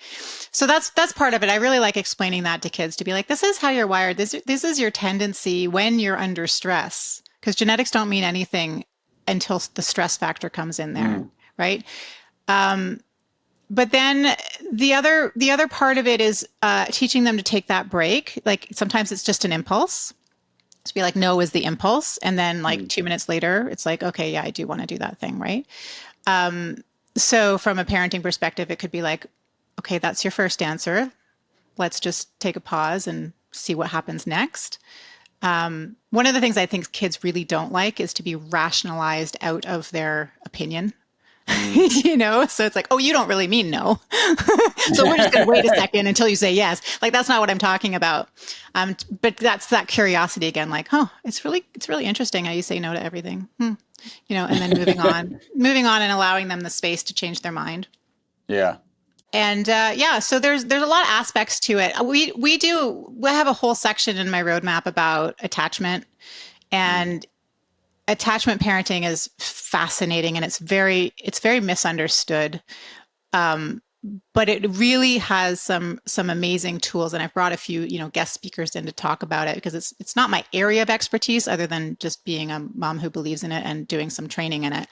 So that's part of it. I really like explaining that to kids, to be like, this is how you're wired. This is your tendency when you're under stress, because genetics don't mean anything until the stress factor comes in there, right? But then the other part of it is teaching them to take that break. Like sometimes it's just an impulse. To be like, no is the impulse. And then like 2 minutes later, it's like, okay, yeah, I do want to do that thing, right? So from a parenting perspective, it could be like, okay, that's your first answer. Let's just take a pause and see what happens next. One of the things I think kids really don't like is to be rationalized out of their opinion. So it's like, oh, you don't really mean no. So we're just going to wait a second until you say yes. Like, that's not what I'm talking about. But that's that curiosity again, like, oh, it's really interesting how you say no to everything. And then moving on and allowing them the space to change their mind. Yeah. And so there's a lot of aspects to it. We have a whole section in my roadmap about attachment, and attachment parenting is fascinating, and it's very misunderstood. But it really has some amazing tools, and I've brought a few guest speakers in to talk about it, because it's not my area of expertise, other than just being a mom who believes in it and doing some training in it.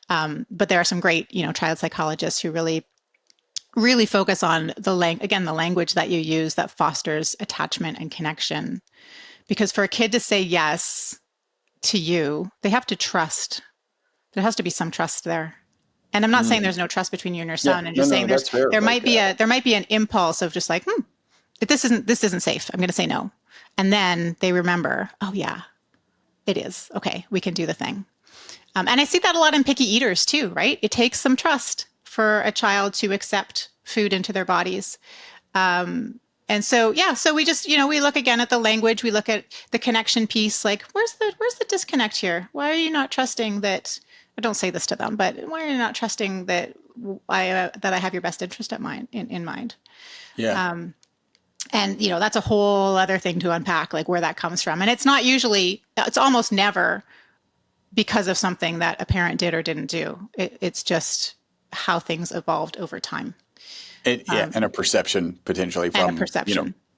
But there are some great child psychologists who really focus on the language that you use that fosters attachment and connection. Because for a kid to say yes to you, they have to trust. There has to be some trust there. And I'm not saying there's no trust between you and your son, and just saying there might be an impulse of just like, this isn't safe. I'm going to say no. And then they remember, oh yeah, it is. Okay, we can do the thing. And I see that a lot in picky eaters too, right? It takes some trust for a child to accept food into their bodies. And so we just, we look again at the language, we look at the connection piece, like, where's the disconnect here? Why are you not trusting that, I don't say this to them, but why are you not trusting that I have your best interest in mind? Yeah. And that's a whole other thing to unpack, like where that comes from. And it's almost never because of something that a parent did or didn't do. It's just how things evolved over time. And a perception potentially from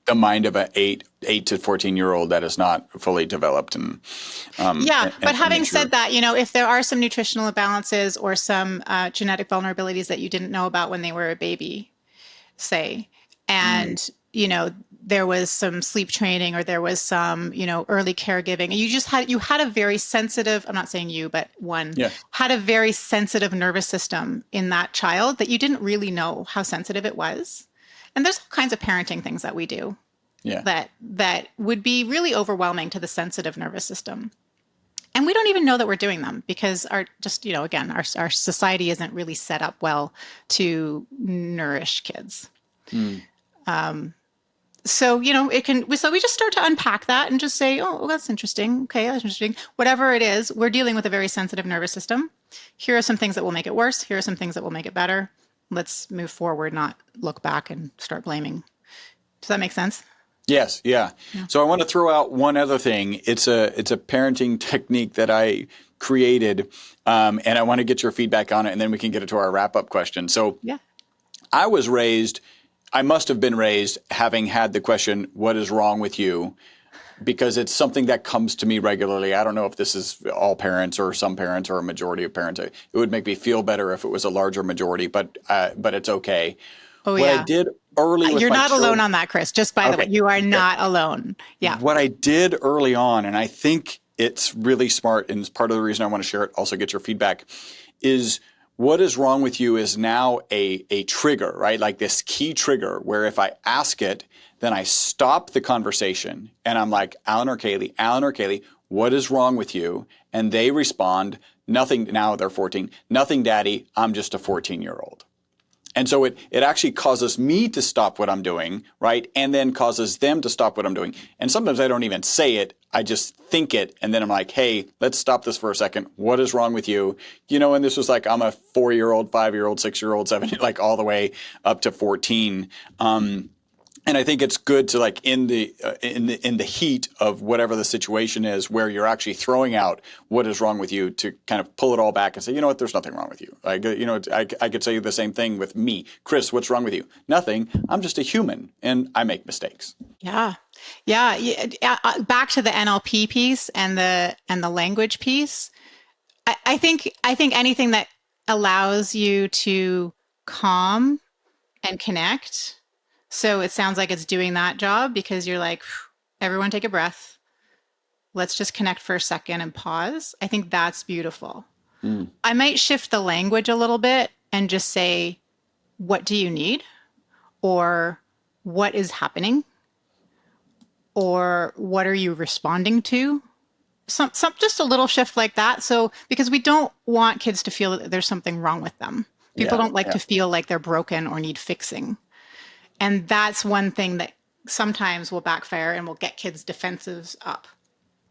the mind of an 8 to 14-year-old that is not fully developed. But having said that, if there are some nutritional imbalances or some genetic vulnerabilities that you didn't know about when they were a baby, say, and there was some sleep training, or there was some early caregiving, and you had a very sensitive, I'm not saying you, but had a very sensitive nervous system in that child that you didn't really know how sensitive it was. And there's all kinds of parenting things that we do that would be really overwhelming to the sensitive nervous system. And we don't even know that we're doing them, because our society isn't really set up well to nourish kids. So we just start to unpack that and just say, oh, that's interesting. Okay, that's interesting. Whatever it is, we're dealing with a very sensitive nervous system. Here are some things that will make it worse. Here are some things that will make it better. Let's move forward, not look back and start blaming. Does that make sense? Yes. Yeah. So I want to throw out one other thing. It's a parenting technique that I created, and I want to get your feedback on it, and then we can get into our wrap-up question. So I must have been raised having had the question, what is wrong with you? because it's something that comes to me regularly. I don't know if this is all parents or some parents or a majority of parents. It would make me feel better if it was a larger majority, but it's okay. Oh, What I yeah. did early with You're my not alone children. on that, Chris. Just by the way, Okay. you are Okay. not alone. Yeah. What I did early on, and I think it's really smart, and it's part of the reason I want to share it, also get your feedback, is what is wrong with you is now a trigger, right? Like this key trigger where if I ask it, then I stop the conversation and I'm like, Alan or Kaylee, what is wrong with you? And they respond, nothing. Now they're 14. Nothing, Daddy. I'm just a 14-year-old. And so it actually causes me to stop what I'm doing, right? And then causes them to stop what I'm doing. And sometimes I don't even say it. I just think it. And then I'm like, hey, let's stop this for a second. What is wrong with you? And this was like, I'm a 4-year-old, 5-year-old, 6-year-old, 7, like all the way up to 14. And I think it's good to like in the heat of whatever the situation is where you're actually throwing out what is wrong with you to kind of pull it all back and say, you know what, there's nothing wrong with you. Like, I could say the same thing with me. Chris, what's wrong with you? Nothing. I'm just a human and I make mistakes. Yeah. Yeah. Back to the NLP piece and the language piece. I think anything that allows you to calm and connect. So it sounds like it's doing that job because you're like, everyone take a breath. Let's just connect for a second and pause. I think that's beautiful. I might shift the language a little bit and just say, what do you need? Or what is happening? Or what are you responding to? Some just a little shift like that. So because we don't want kids to feel that there's something wrong with them. People don't like to feel like they're broken or need fixing. And that's one thing that sometimes will backfire and will get kids' defenses up.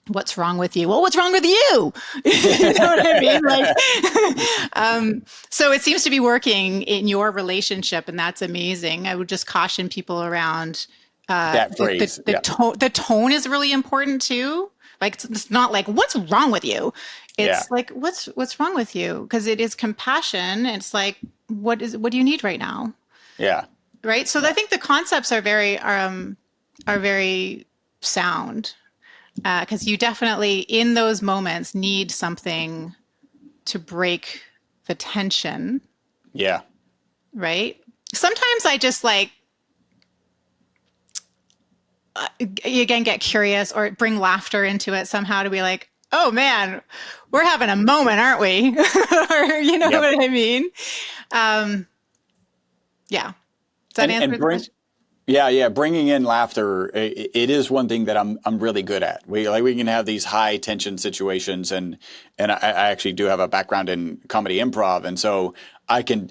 What's wrong with you? Well, what's wrong with you? You know what I mean? Like, so it seems to be working in your relationship, and that's amazing. I would just caution people around That phrase. the tone is really important too. Like it's not like what's wrong with you. It's like what's wrong with you, because it is compassion. It's like what do you need right now? Yeah. Right. So I think the concepts are very sound, because you definitely in those moments need something to break the tension. Yeah. Right. Sometimes I just like, again, get curious or bring laughter into it somehow to be like, oh man, we're having a moment, aren't we? Or you know what I mean? Yeah. Does that answer the question? Yeah. Bringing in laughter, it is one thing that I'm really good at. We can have these high tension situations, and I actually do have a background in comedy improv, and so I can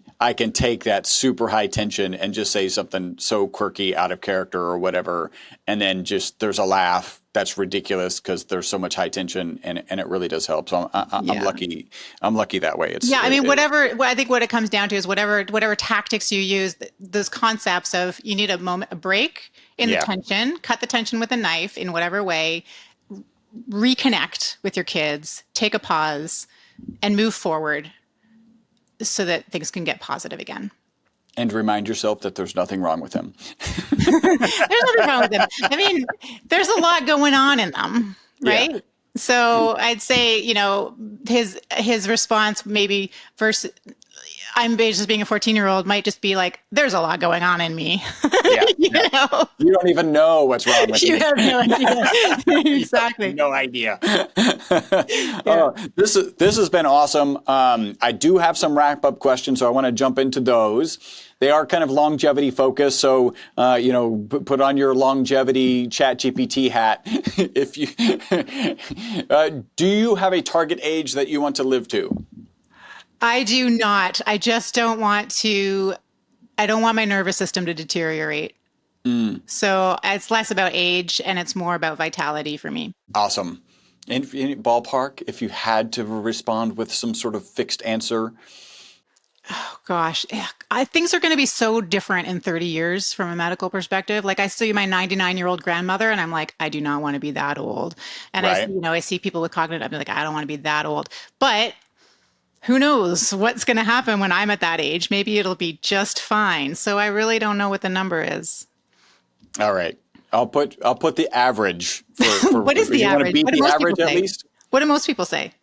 take that super high tension and just say something so quirky, out of character or whatever, and then just there's a laugh that's ridiculous because there's so much high tension, and it really does help. So I'm lucky. I'm lucky that way. I mean, I think what it comes down to is whatever tactics you use, those concepts of you need a break in the tension, cut the tension with a knife in whatever way, reconnect with your kids, take a pause, and move forward so that things can get positive again. And remind yourself that there's nothing wrong with him. There's nothing wrong with them. I mean, there's a lot going on in them, right? Yeah. So I'd say, his response maybe versus I'm just being a 14-year-old might just be like, there's a lot going on in me. You know? You don't even know what's wrong with you. You have no idea. Exactly. No idea. This has been awesome. I do have some wrap-up questions, so I want to jump into those. They are kind of longevity focused, so put on your longevity ChatGPT hat. If you do you have a target age that you want to live to? I do not. I just don't want I don't want my nervous system to deteriorate. So it's less about age and it's more about vitality for me. Awesome. In ballpark, if you had to respond with some sort of fixed answer? Oh, gosh. Things are going to be so different in 30 years from a medical perspective. Like I see my 99-year-old grandmother and I'm like, I do not want to be that old. And right. I see people with cognitive, I'm like, I don't want to be that old. But who knows what's going to happen when I'm at that age? Maybe it'll be just fine. So I really don't know what the number is. All right. I'll put the average for What is the you want to average? beat What do the most people average at say? least? What do most people say?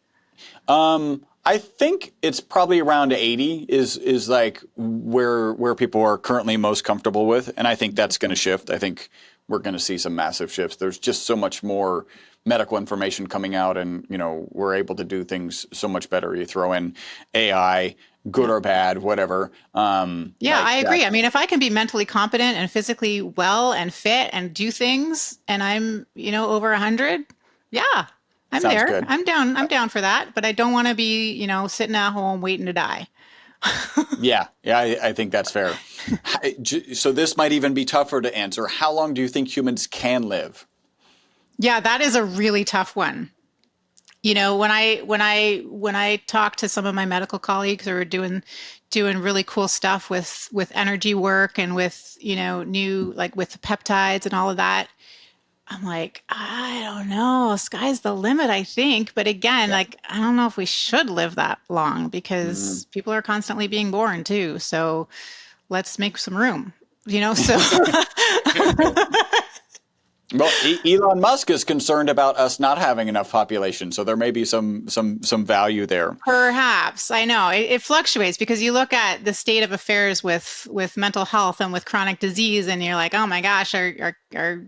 I think it's probably around 80 is like where people are currently most comfortable with, and I think that's going to shift. I think we're going to see some massive shifts. There's just so much more medical information coming out, and we're able to do things so much better. You throw in AI, good or bad, whatever. Yeah, Like I that. agree. I mean, if I can be mentally competent and physically well and fit and do things and I'm, over 100, yeah, I'm Sounds there. good. I'm down for that, but I don't want to be, sitting at home waiting to die. Yeah, I think that's fair. So this might even be tougher to answer. How long do you think humans can live? Yeah, that is a really tough one. When I talk to some of my medical colleagues who are doing really cool stuff with energy work and with, new, like with the peptides and all of that, I'm like, I don't know. Sky's the limit, I think. But again, Yeah. like, I don't know if we should live that long Mm. because people are constantly being born too. So let's make some room, so Well, Elon Musk is concerned about us not having enough population, so there may be some value there. perhaps. I know it fluctuates because you look at the state of affairs with mental health and with chronic disease, and you're like, oh my gosh, our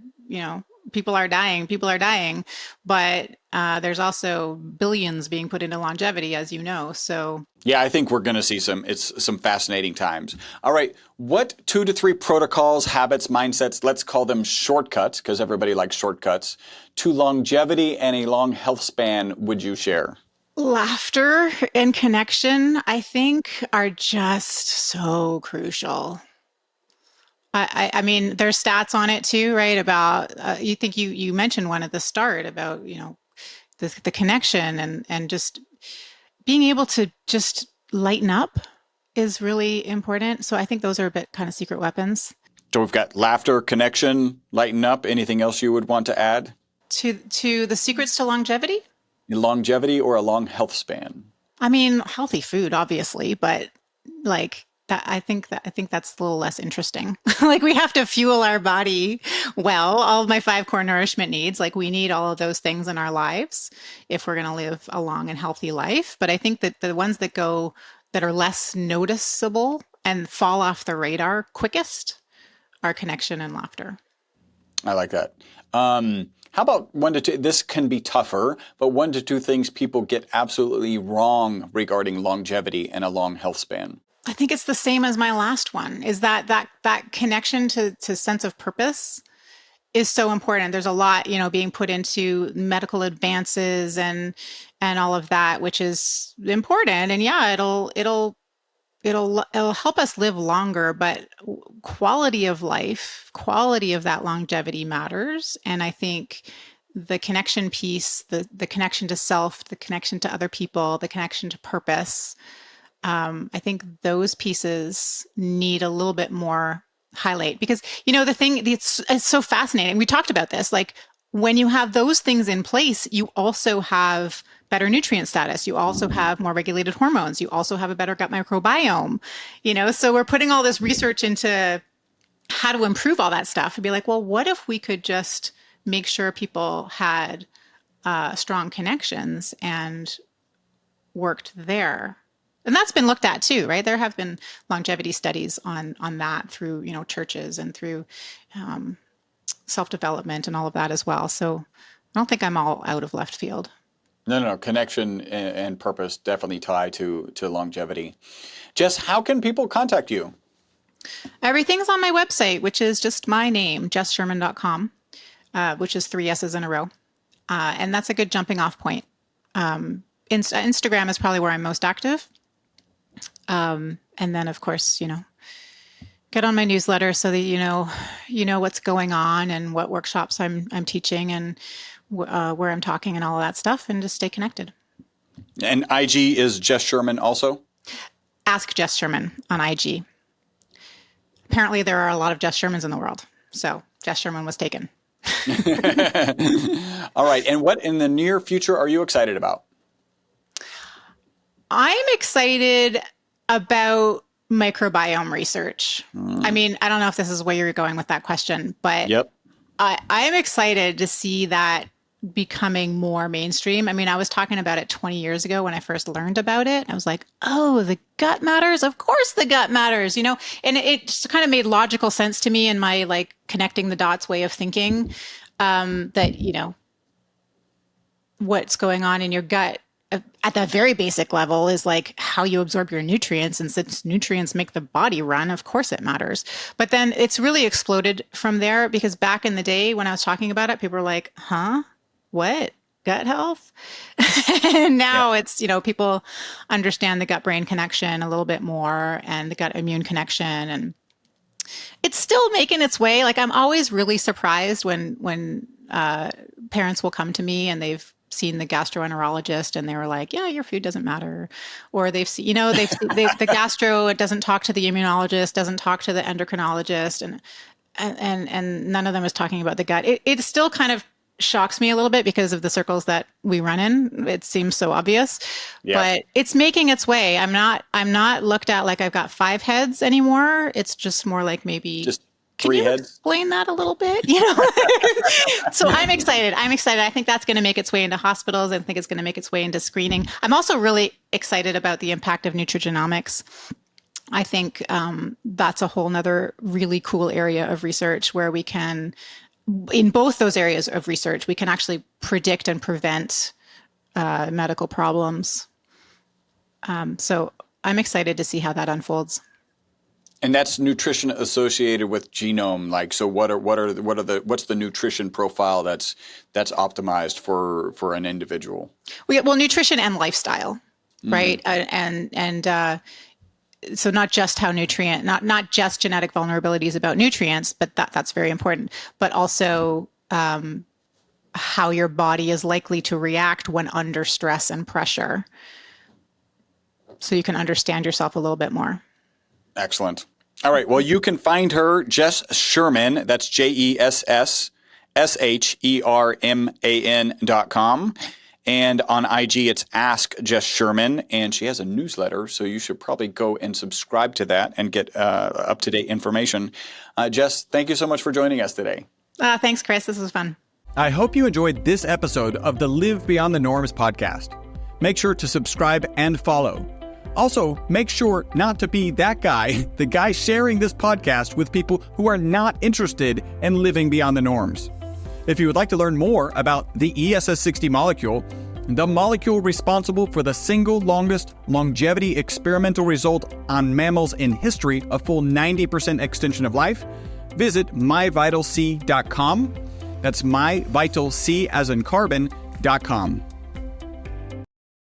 people are dying, but there's also billions being put into longevity, as you know. So Yeah, I think we're going to see some fascinating times. All right, what 2 to 3 protocols, habits, mindsets, let's call them shortcuts because everybody likes shortcuts, to longevity and a long health span would you share? laughter and connection, I think, are just so crucial. I mean, there's stats on it too, right? About you think you mentioned one at the start about the connection and just being able to just lighten up is really important. So I think those are a bit kind of secret weapons So we've got laughter, connection, lighten up. Anything else you would want to add? to the secrets to longevity. Longevity or a long health span? I mean, healthy food, obviously, but like that, I think that's a little less interesting. Like we have to fuel our body well. All of my 5 core nourishment needs, like we need all of those things in our lives if we're going to live a long and healthy life. But I think that the ones that are less noticeable and fall off the radar quickest are connection and laughter. I like that. How about 1 to 2? This can be tougher, but 1 to 2 things people get absolutely wrong regarding longevity and a long health span. I think it's the same as my last one, is that connection to sense of purpose is so important. There's a lot, being put into medical advances and all of that, which is important. And yeah, it'll help us live longer, but quality of life, quality of that longevity matters. And I think the connection piece, the connection to self, the connection to other people, the connection to purpose, I think those pieces need a little bit more highlight because the thing it's so fascinating. We talked about this. Like when you have those things in place, you also have better nutrient status. You also have more regulated hormones. You also have a better gut microbiome. So we're putting all this research into how to improve all that stuff and be like, well, what if we could just make sure people had strong connections and worked there. And that's been looked at too, right? There have been longevity studies on that through churches and through self-development and all of that as well. So I don't think I'm all out of left field. No. Connection and purpose definitely tie to longevity. Jess, how can people contact you? Everything's on my website, which is just my name, jesssherman.com, which is 3 S's in a row. And that's a good jumping off point. Instagram is probably where I'm most active. And then, of course, get on my newsletter so that you know what's going on and what workshops I'm teaching and where I'm talking and all of that stuff, and just stay connected. And IG is Jess Sherman also? Ask Jess Sherman on IG. Apparently, there are a lot of Jess Shermans in the world, so Jess Sherman was taken. All right. And what in the near future are you excited about? I'm excited about microbiome research. I mean, I don't know if this is where you're going with that question, but Yep. I am excited to see that becoming more mainstream. I mean, I was talking about it 20 years ago when I first learned about it. I was like, oh, the gut matters. Of course the gut matters, and it just kind of made logical sense to me in my like connecting the dots way of thinking, that, what's going on in your gut at that very basic level is like how you absorb your nutrients. And since nutrients make the body run, of course it matters. But then it's really exploded from there, because back in the day when I was talking about it, people were like, huh, what? Gut health? And now it's, people understand the gut brain connection a little bit more, and the gut immune connection. And it's still making its way. Like, I'm always really surprised when parents will come to me and they've seen the gastroenterologist and they were like, yeah, your food doesn't matter. Or they've seen, the gastro, it doesn't talk to the immunologist, doesn't talk to the endocrinologist. And none of them is talking about the gut. It still kind of shocks me a little bit because of the circles that we run in. It seems so obvious, but it's making its way. I'm not looked at like I've got 5 heads anymore. It's just more like maybe just 3 heads. Explain that a little bit, So I'm excited. I think that's going to make its way into hospitals. I think it's going to make its way into screening. I'm also really excited about the impact of nutrigenomics. I think that's a whole nother really cool area of research where we can, in both those areas of research, we can actually predict and prevent medical problems. So I'm excited to see how that unfolds. And that's nutrition associated with genome. Like, so what's the nutrition profile that's optimized for an individual? Well, nutrition and lifestyle, right? So not just how not just genetic vulnerabilities about nutrients, but that's very important, but also how your body is likely to react when under stress and pressure. So you can understand yourself a little bit more. Excellent. All right. Well, you can find her, Jess Sherman. That's JessSherman.com. And on IG, it's Ask Jess Sherman. And she has a newsletter, so you should probably go and subscribe to that and get up-to-date information. Jess, thank you so much for joining us today. Thanks, Chris. This was fun. I hope you enjoyed this episode of the Live Beyond the Norms podcast. Make sure to subscribe and follow. Also, make sure not to be that guy, the guy sharing this podcast with people who are not interested in living beyond the norms. If you would like to learn more about the ESS60 molecule, the molecule responsible for the single longest longevity experimental result on mammals in history, a full 90% extension of life, visit myvitalc.com. That's myvitalc as in carbon.com.